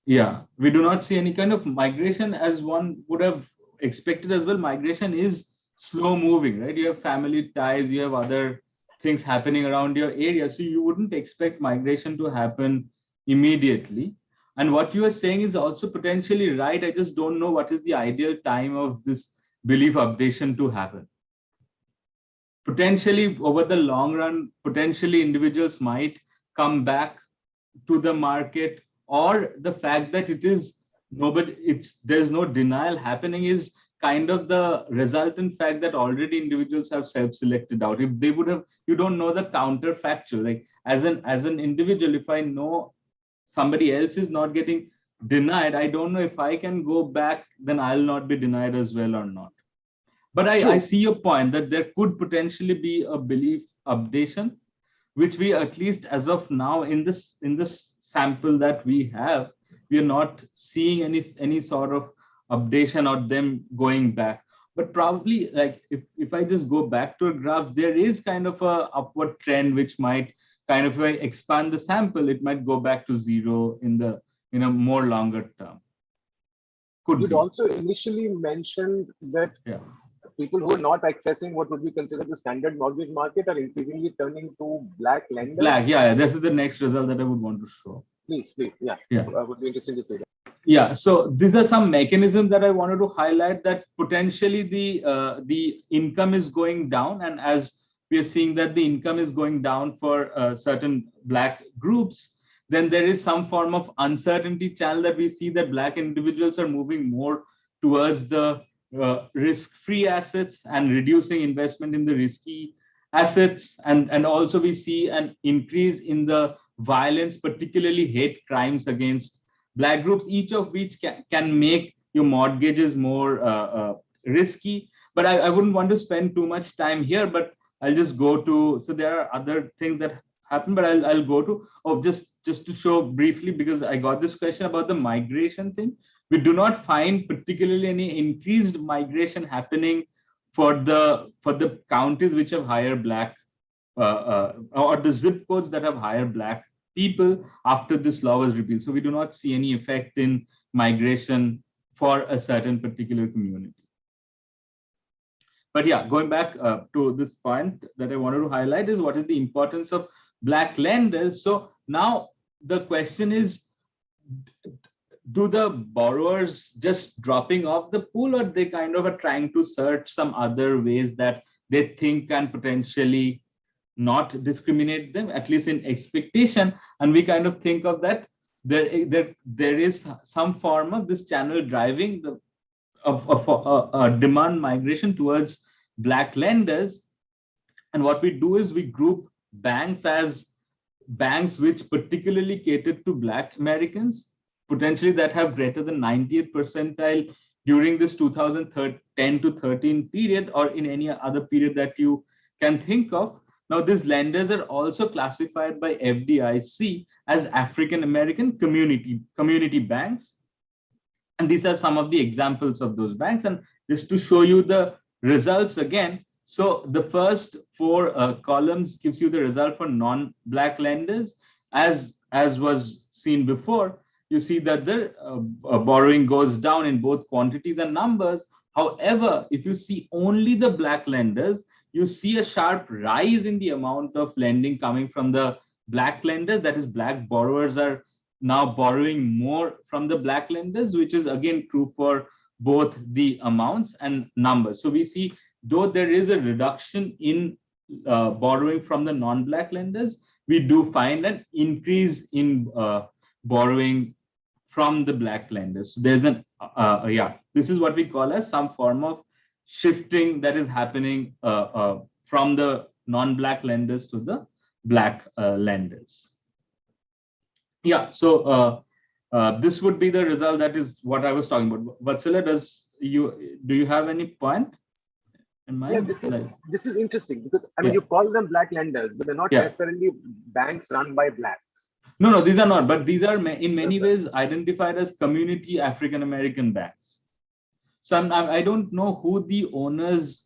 Yeah, we do not see any kind of migration as one would have expected as well. Migration is slow moving, right? You have family ties, you have other things happening around your area. So you wouldn't expect migration to happen immediately. And what you are saying is also potentially right. I just don't know what is the ideal time of this belief updation to happen. Potentially over the long run, potentially individuals might come back to the market, or the fact that there's no denial happening is kind of the resultant fact that already individuals have self-selected out. If they would have, you don't know the counterfactual. Like as an individual, if I know somebody else is not getting denied, I don't know if I can go back, then I'll not be denied as well or not. But I see your point that there could potentially be a belief updation, which we, at least as of now, in this sample that we have, we are not seeing any sort of updation or them going back. But probably, like if I just go back to a graph, there is kind of a upward trend which might kind of, if I expand the sample, it might go back to zero in a more longer term. You'd also initially mentioned that people who are not accessing what would be considered the standard mortgage market are increasingly turning to black lenders. This is the next result that I would want to show. Please, I would be interested to see that. Yeah, so these are some mechanisms that I wanted to highlight, that potentially the income is going down, and as we are seeing that the income is going down for certain black groups, then there is some form of uncertainty channel that we see that black individuals are moving more towards the risk-free assets and reducing investment in the risky assets. And also we see an increase in the violence, particularly hate crimes against black groups, each of which can make your mortgages more risky. But I wouldn't want to spend too much time here, but I'll just go to, so there are other things that happen, but I'll go to, just to show briefly, because I got this question about the migration thing. We do not find particularly any increased migration happening for the counties which have higher black, or the zip codes that have higher black people after this law was repealed. So we do not see any effect in migration for a certain particular community. But yeah, going back to this point that I wanted to highlight is what is the importance of black lenders. So now the question is, do the borrowers just dropping off the pool, or they kind of are trying to search some other ways that they think can potentially not discriminate them, at least in expectation? And we kind of think of that there is some form of this channel driving of demand migration towards black lenders. And what we do is we group banks as banks which particularly cater to black Americans, potentially that have greater than 90th percentile during this 2010 to 13 period, or in any other period that you can think of. Now, these lenders are also classified by FDIC as African American community banks. And these are some of the examples of those banks. And just to show you the results again, so the first four columns gives you the result for non-black lenders. As as was seen before, you see that the borrowing goes down in both quantities and numbers. However, if you see only the black lenders, you see a sharp rise in the amount of lending coming from the black lenders. That is, black borrowers are now borrowing more from the black lenders, which is again true for both the amounts and numbers. So we see, though there is a reduction in borrowing from the non-black lenders, we do find an increase in borrowing from the black lenders. So there's an this is what we call as some form of shifting that is happening from the non-black lenders to the black lenders. Yeah, so this would be the result. That is what I was talking about. Vatsala, do you have any point in mind? Yeah, this is interesting because I mean, you call them black lenders, but they're not necessarily banks run by blacks. No, these are not. But these are in many ways identified as community African American banks. So I don't know who the owners,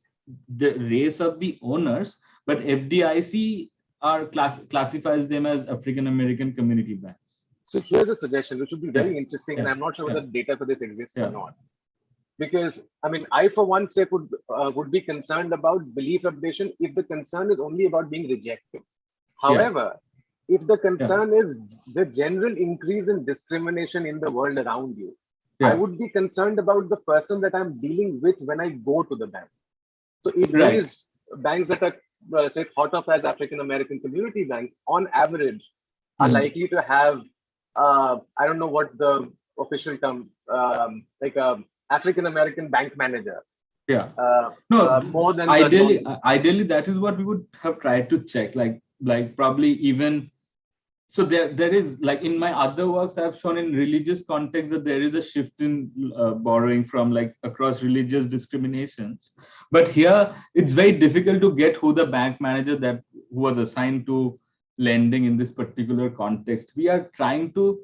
the race of the owners, but FDIC classifies them as African American community banks. So here's a suggestion, which would be very interesting, and I'm not sure whether data for this exists or not. Because I mean, I for one say would be concerned about belief updation if the concern is only about being rejected. However, if the concern is the general increase in discrimination in the world around you, I would be concerned about the person that I'm dealing with when I go to the bank. So if these banks that are say thought of as African American community banks, on average, are likely to have I don't know what the official term, like a African American bank manager. More than ideally that is what we would have tried to check. Like probably even. So there is, like in my other works, I've shown in religious context that there is a shift in borrowing from like across religious discriminations. But here it's very difficult to get who the bank manager who was assigned to lending in this particular context. We are trying to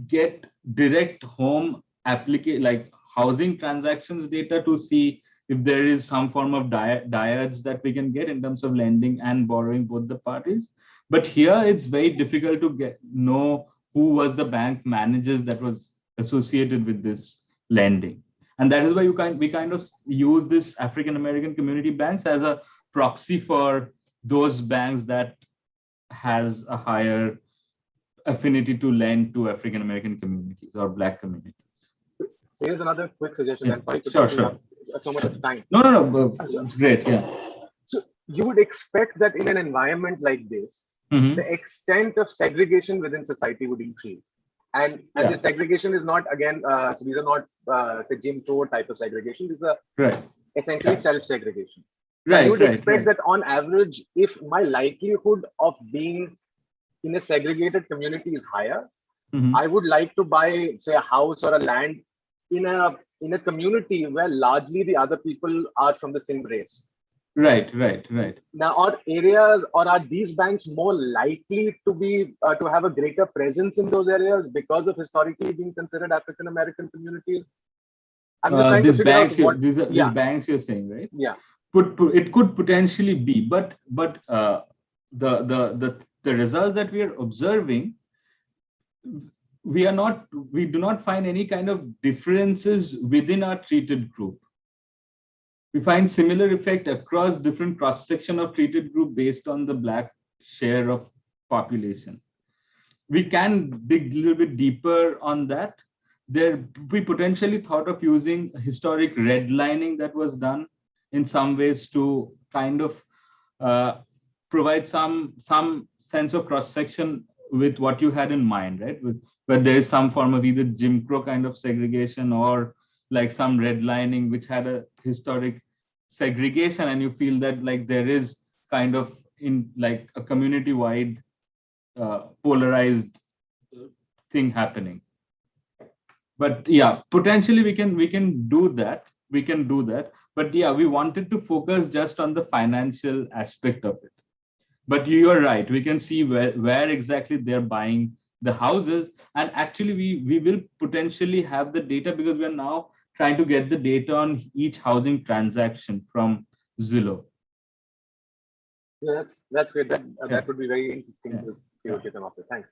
get direct home like housing transactions data to see if there is some form of dyads that we can get in terms of lending and borrowing both the parties. But here it's very difficult to know who was the bank managers that was associated with this lending. And that is why we kind of use this African American community banks as a proxy for those banks that has a higher affinity to lend to African American communities or black communities. Here's another quick suggestion. Sure. So much of time. No, it's great. Yeah. So you would expect that in an environment like this, the extent of segregation within society would increase. And the segregation is not, again, so these are not say Jim Crow type of segregation. These are essentially self-segregation. You would expect that on average, if my likelihood of being in a segregated community is higher, I would like to buy, say, a house or a land in a community where largely the other people are from the same race. Right. Now, are these banks more likely to be to have a greater presence in those areas because of historically being considered African American communities? I'm just trying these to figure banks, out these banks you're saying, right? Yeah. It could potentially be, but the results that we are observing, we do not find any kind of differences within our treated group. We find similar effect across different cross-section of treated group based on the black share of population. We can dig a little bit deeper on that. We potentially thought of using historic redlining that was done in some ways to kind of provide some sense of cross-section with what you had in mind, right? Where there is some form of either Jim Crow kind of segregation or like some redlining which had a historic segregation, and you feel that like there is kind of in like a community-wide polarized thing happening. But yeah, potentially we can do that. But yeah, we wanted to focus just on the financial aspect of it. But you are right. We can see where exactly they're buying the houses, and actually we will potentially have the data because we are now trying to get the data on each housing transaction from Zillow. Yeah, that's great. That would be very interesting to see what you come up with. Thanks.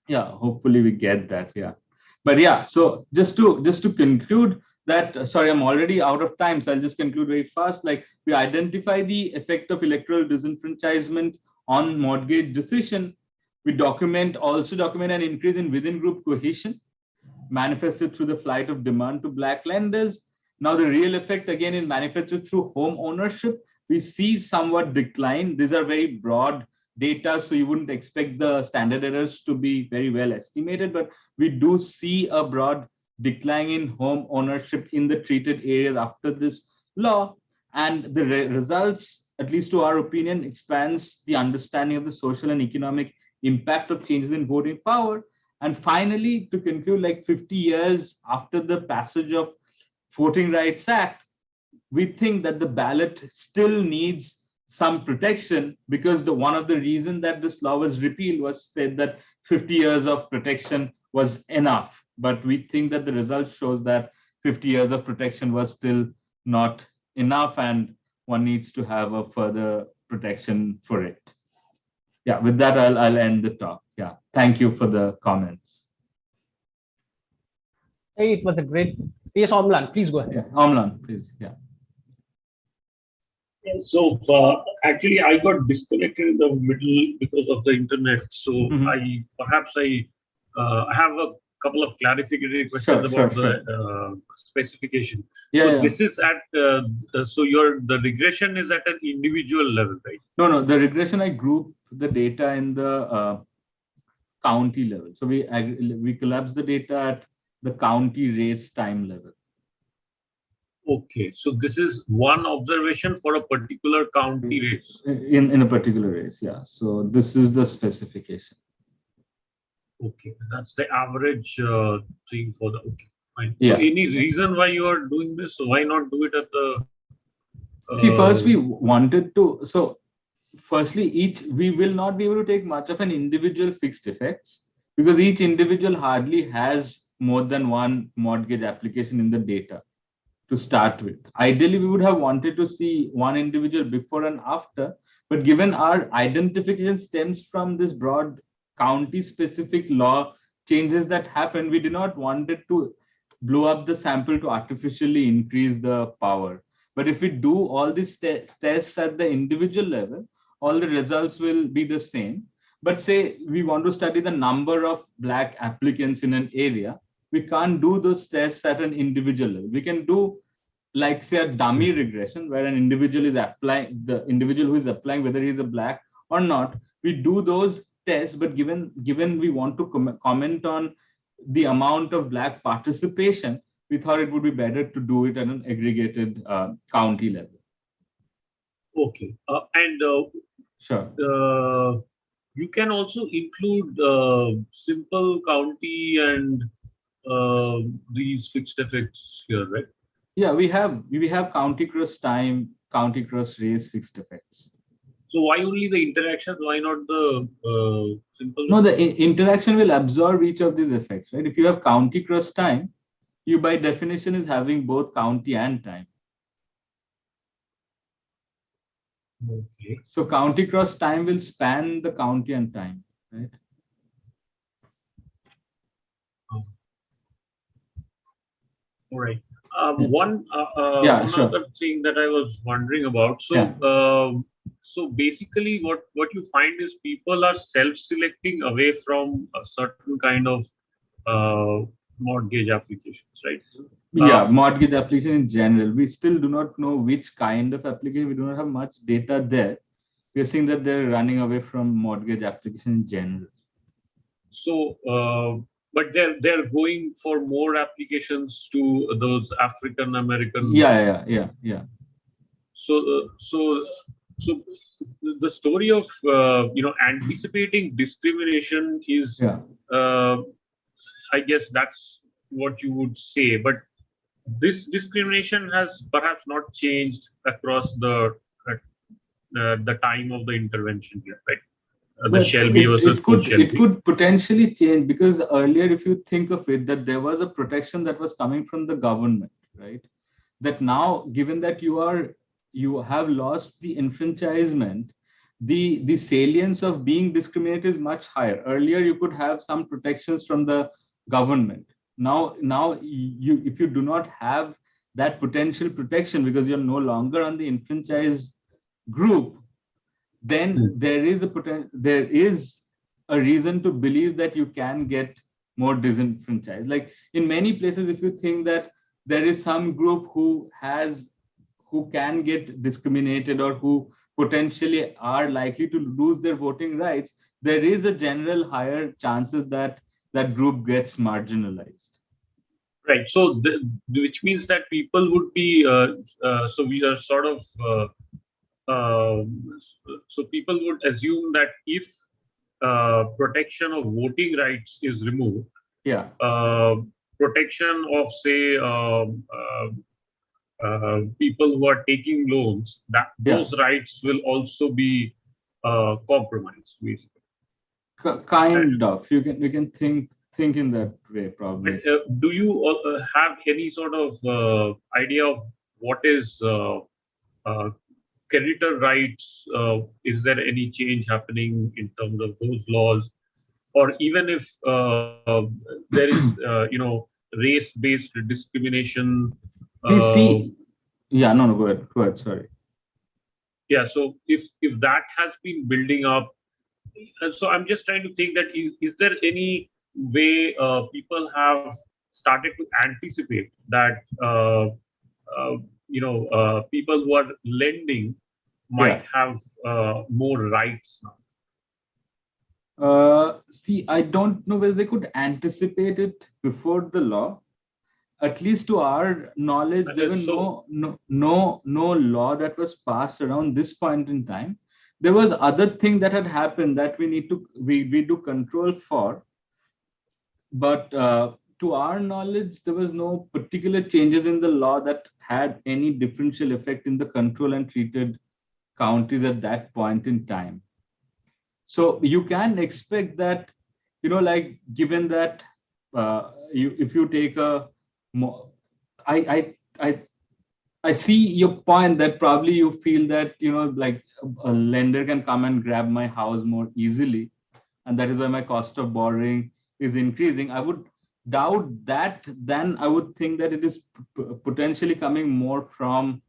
Yeah, hopefully we get that. Yeah, but yeah, so just to conclude that, sorry, I'm already out of time, so I'll just conclude very fast. Like, we identify the effect of electoral disenfranchisement on mortgage decision. We also document an increase in within group cohesion manifested through the flight of demand to black lenders. Now the real effect again is manifested through home ownership. We see somewhat decline. These are very broad data, so you wouldn't expect the standard errors to be very well estimated, but we do see a broad decline in home ownership in the treated areas after this law. And the results, at least to our opinion, expands the understanding of the social and economic impact of changes in voting power. And finally, to conclude, like 50 years after the passage of Voting Rights Act, we think that the ballot still needs some protection, because one of the reasons that this law was repealed was said that 50 years of protection was enough. But we think that the result shows that 50 years of protection was still not enough, and one needs to have a further protection for it. Yeah, with that, I'll end the talk. Yeah, thank you for the comments. Hey, it was a great. Yes, Omlan, please go ahead. Yeah, Omlan, please. Yeah. So actually, I got disconnected in the middle because of the internet. So I have a couple of clarificatory questions about the specification. So this is at so the regression is at an individual level, right? No, the regression, I group the data in the county level. So we collapse the data at the county race time level. Okay, so this is one observation for a particular county race. In a particular race, yeah. So this is the specification. Okay, that's the average thing for the. Okay, fine. Yeah. So any reason why you are doing this? So why not do it at the? See, first we wanted to. So firstly, we will not be able to take much of an individual fixed effects, because each individual hardly has more than one mortgage application in the data to start with. Ideally, we would have wanted to see one individual before and after, but given our identification stems from this broad county specific law changes that happened, we did not want it to blow up the sample to artificially increase the power. But if we do all these tests at the individual level, all the results will be the same. But say we want to study the number of black applicants in an area, we can't do those tests at an individual level. We can do, like, say, a dummy regression where an individual is applying, the individual who is applying, whether he's a black or not, we do those tests. But given we want to comment on the amount of black participation, we thought it would be better to do it at an aggregated county level. Okay, sure. You can also include simple county and these fixed effects here, right? Yeah, we have county cross time, county cross race fixed effects. So why only the interactions? Why not the simple? No, the interaction will absorb each of these effects, right? If you have county cross time, you by definition is having both county and time. Okay. So county cross time will span the county and time, right? All right. One other thing that I was wondering about. So, so basically, what you find is people are self-selecting away from a certain kind of mortgage applications, right? Yeah, mortgage application in general. We still do not know which kind of application. We do not have much data there. We are seeing that they're running away from mortgage application in general. So, but they're going for more applications to those African American. Yeah. So the story of anticipating discrimination is, I guess that's what you would say. But this discrimination has perhaps not changed across the time of the intervention here, right? The Shelby versus Shelby. It could potentially change, because earlier, if you think of it, that there was a protection that was coming from the government, right? That now, given that you have lost the enfranchisement, the salience of being discriminated is much higher. Earlier, you could have some protections from the government. Now you, if you do not have that potential protection because you're no longer on the enfranchised group, then there is a reason to believe that you can get more disenfranchised. Like in many places, if you think that there is some group who can get discriminated or who potentially are likely to lose their voting rights, there is a general higher chances that that group gets marginalized. Right. So, which means that people would be, so we are sort of, so people would assume that if protection of voting rights is removed, yeah, protection of, say, people who are taking loans, that those rights will also be compromised, basically. Kind of. You can think in that way, probably. Do you have any sort of idea of what is creditor rights? Is there any change happening in terms of those laws, or even if there is, race-based discrimination? We see. Yeah, no, go ahead. Sorry. Yeah, so if that has been building up, so I'm just trying to think that is there any way people have started to anticipate that people who are lending might have more rights now? See, I don't know whether they could anticipate it before the law. At least to our knowledge, there was no law that was passed around this point in time. There was other thing that had happened that we do control for, but to our knowledge, there was no particular changes in the law that had any differential effect in the control and treated counties at that point in time. So you can expect that, like given that if you take a more, I see your point that probably you feel that, like a lender can come and grab my house more easily. And that is why my cost of borrowing is increasing. I would doubt that. Then I would think that it is potentially coming more from,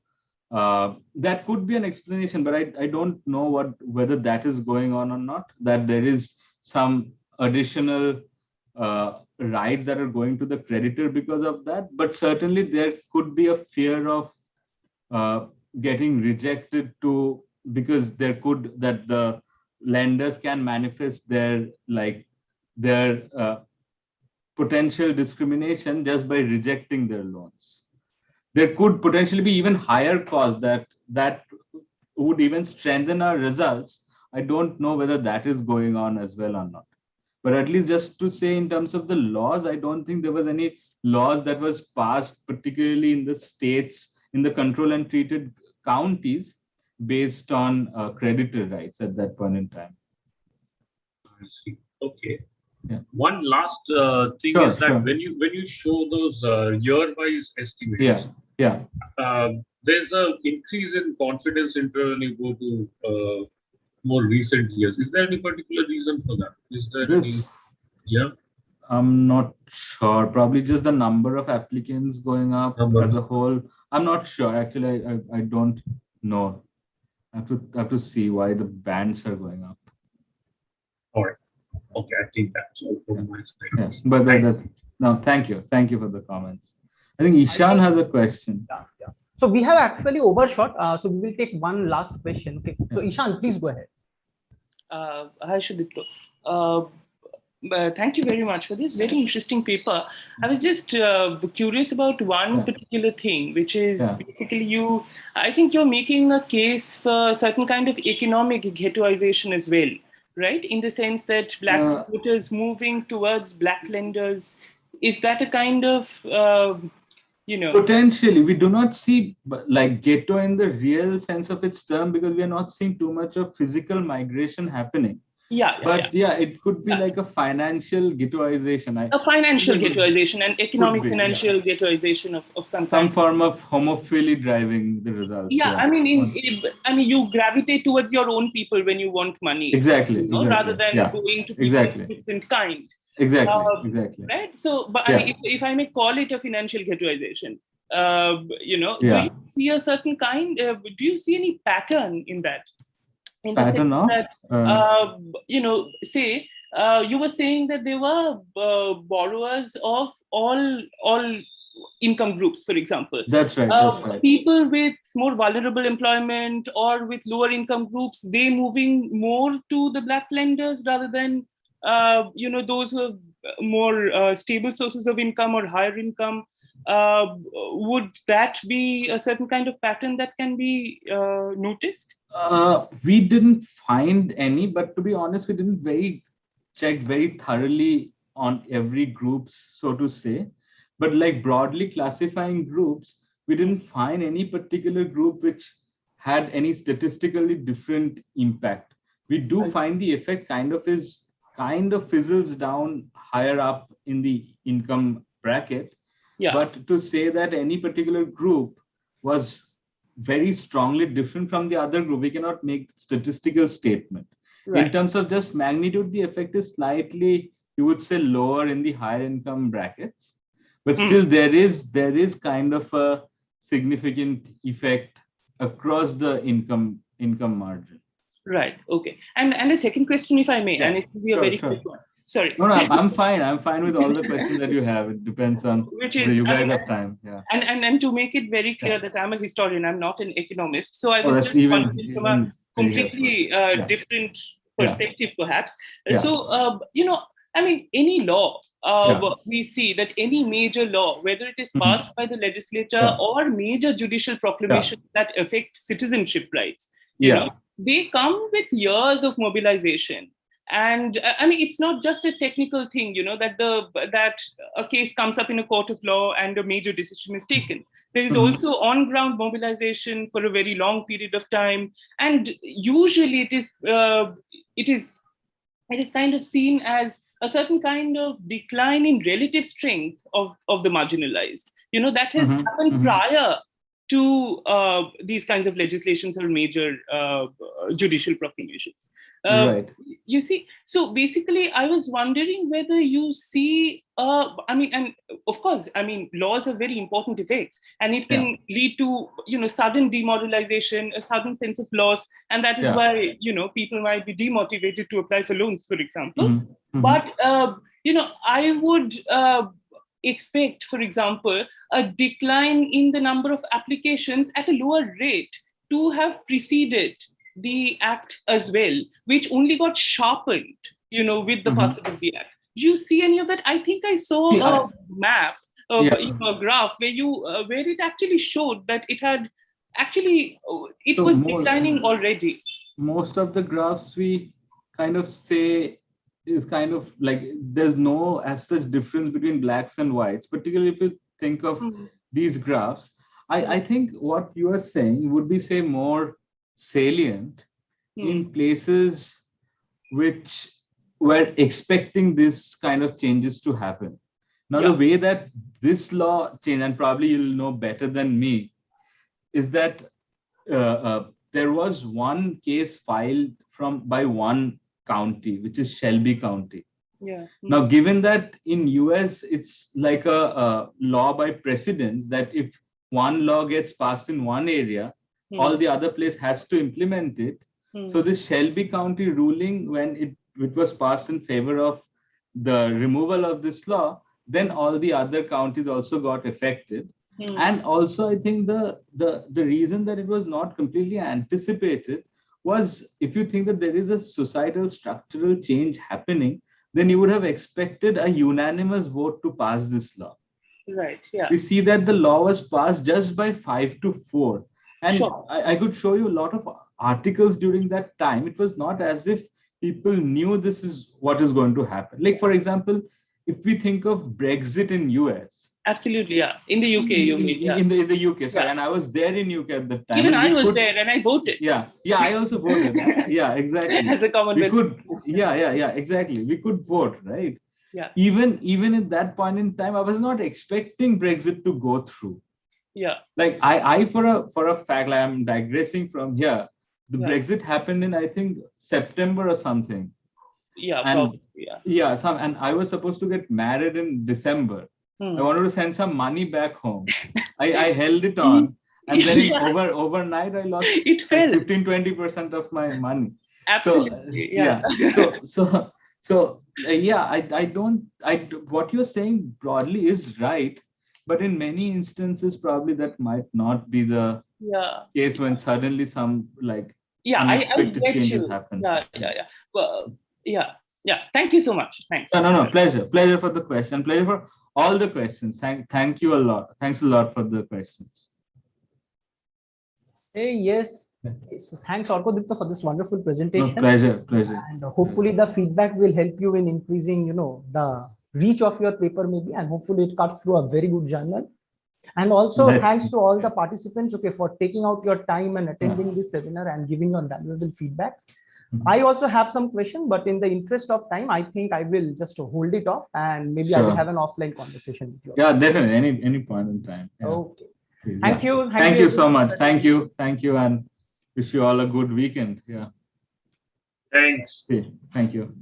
that could be an explanation, but I don't know whether that is going on or not, that there is some additional rights that are going to the creditor because of that. But certainly there could be a fear of getting rejected because that the lenders can manifest their potential discrimination just by rejecting their loans. There could potentially be even higher costs that would even strengthen our results. I don't know whether that is going on as well or not. But at least just to say in terms of the laws, I don't think there was any laws that was passed, particularly in the states, in the control and treated counties, based on creditor rights at that point in time. I see. Okay. Yeah. One last thing is that when you show those year-wise estimates, there's an increase in confidence interval when you go to more recent years. Is there any particular reason for that? Is there any? Yeah. I'm not sure. Probably just the number of applicants going up as a whole. I'm not sure. Actually, I don't know. I have to see why the bands are going up. All right. Okay, I think that's all from my side. Yes, but thank you. Thank you for the comments. I think Ishan has a question. Yeah. So we have actually overshot. So we will take one last question. Okay. So Ishan, please go ahead. Hi, Shudipto. Thank you very much for this very interesting paper. I was just curious about one particular thing, which is basically I think you're making a case for a certain kind of economic ghettoization as well, right? In the sense that black voters moving towards black lenders, is that a kind of, Potentially, we do not see like ghetto in the real sense of its term because we are not seeing too much of physical migration happening. But it could be like a financial ghettoization. A financial ghettoization, an economic financial ghettoization of some kind. Some form of homophily driving the results. I mean, you gravitate towards your own people when you want money. Exactly. Rather than going to people of different kind. Exactly. Right. So, but I mean, if I may call it a financial ghettoization, do you see a certain kind? Do you see any pattern in that? In the sense that, say, you were saying that there were borrowers of all income groups, for example. That's right. People with more vulnerable employment or with lower income groups, they moving more to the black lenders rather than those who have more stable sources of income or higher income. Would that be a certain kind of pattern that can be noticed? We didn't find any, but to be honest, we didn't check very thoroughly on every group, so to say. But like broadly classifying groups, we didn't find any particular group which had any statistically different impact. We do find the effect kind of fizzles down higher up in the income bracket. But to say that any particular group was very strongly different from the other group, we cannot make statistical statement. In terms of just magnitude, the effect is slightly, you would say, lower in the higher income brackets, but still there is kind of a significant effect across the income margin. Right. Okay. And a second question, if I may, and it will be a very quick one. Sorry. No, I'm fine. I'm fine with all the questions that you have. It depends on whether you guys have time. And to make it very clear that I'm a historian, I'm not an economist. So I was just wondering from a completely different perspective, perhaps. So, I mean, any law, we see that any major law, whether it is passed by the legislature or major judicial proclamations that affect citizenship rights, they come with years of mobilization. And I mean, it's not just a technical thing, that a case comes up in a court of law and a major decision is taken. There is also on-ground mobilization for a very long period of time, and usually it is kind of seen as a certain kind of decline in relative strength of the marginalized. That has happened prior to these kinds of legislations or major judicial proclamations. You see, so basically, I was wondering whether you see, and of course, laws have very important effects, and it can lead to, sudden demoralization, a sudden sense of loss, and that is why, people might be demotivated to apply for loans, for example. But, I would expect, for example, a decline in the number of applications at a lower rate to have preceded the act as well, which only got sharpened, with the passage of the act. Do you see any of that? I think I saw a map, a graph where it actually showed that it was declining already. Most of the graphs we kind of say is kind of like there's no as such difference between blacks and whites, particularly if you think of these graphs. I think what you are saying would be, say, more salient in places which were expecting this kind of changes to happen. Now, the way that this law changed, and probably you'll know better than me, is that there was one case filed by one county, which is Shelby County. Now, given that in US, it's like a law by precedence that if one law gets passed in one area, all the other place has to implement it. So this Shelby County ruling, when it was passed in favor of the removal of this law, then all the other counties also got affected. And also, I think the reason that it was not completely anticipated was, if you think that there is a societal structural change happening, then you would have expected a unanimous vote to pass this law. Right. Yeah. We see that the law was passed just by 5-4. And I could show you a lot of articles during that time. It was not as if people knew this is what is going to happen. Like, for example, if we think of Brexit in US, Absolutely, yeah. In the UK, you mean? Yeah. In the UK, sorry. And I was there in UK at the time. Even I was there and I voted. Yeah, I also voted. Yeah, exactly. As a Commonwealth. Exactly. We could vote, right? Yeah. Even at that point in time, I was not expecting Brexit to go through. Yeah. Like I for a fact, like I'm digressing from here. The Brexit happened in, I think, September or something. Yeah, and probably, yeah. And I was supposed to get married in December. I wanted to send some money back home. I held it on, and then overnight I lost it fell. 15-20% of my money. Absolutely, What you're saying broadly is right, but in many instances probably that might not be the case when suddenly some unexpected changes happen. Well, thank you so much. Thanks. No, pleasure for the question, pleasure for all the questions. Thank you a lot. Thanks a lot for the questions. Hey, yes. So thanks, Orkodipta, for this wonderful presentation. No, pleasure. And hopefully the feedback will help you in increasing, the reach of your paper maybe, and hopefully it cuts through a very good journal. And also thanks to all the participants, for taking out your time and attending this webinar and giving your valuable feedback. I also have some questions, but in the interest of time, I think I will just hold it off, and maybe I will have an offline conversation with you. Yeah, definitely. Any point in time. Yeah. Okay. Please, Thank you. Thank you so much. Thank you, and wish you all a good weekend. Yeah. Thanks. Thank you.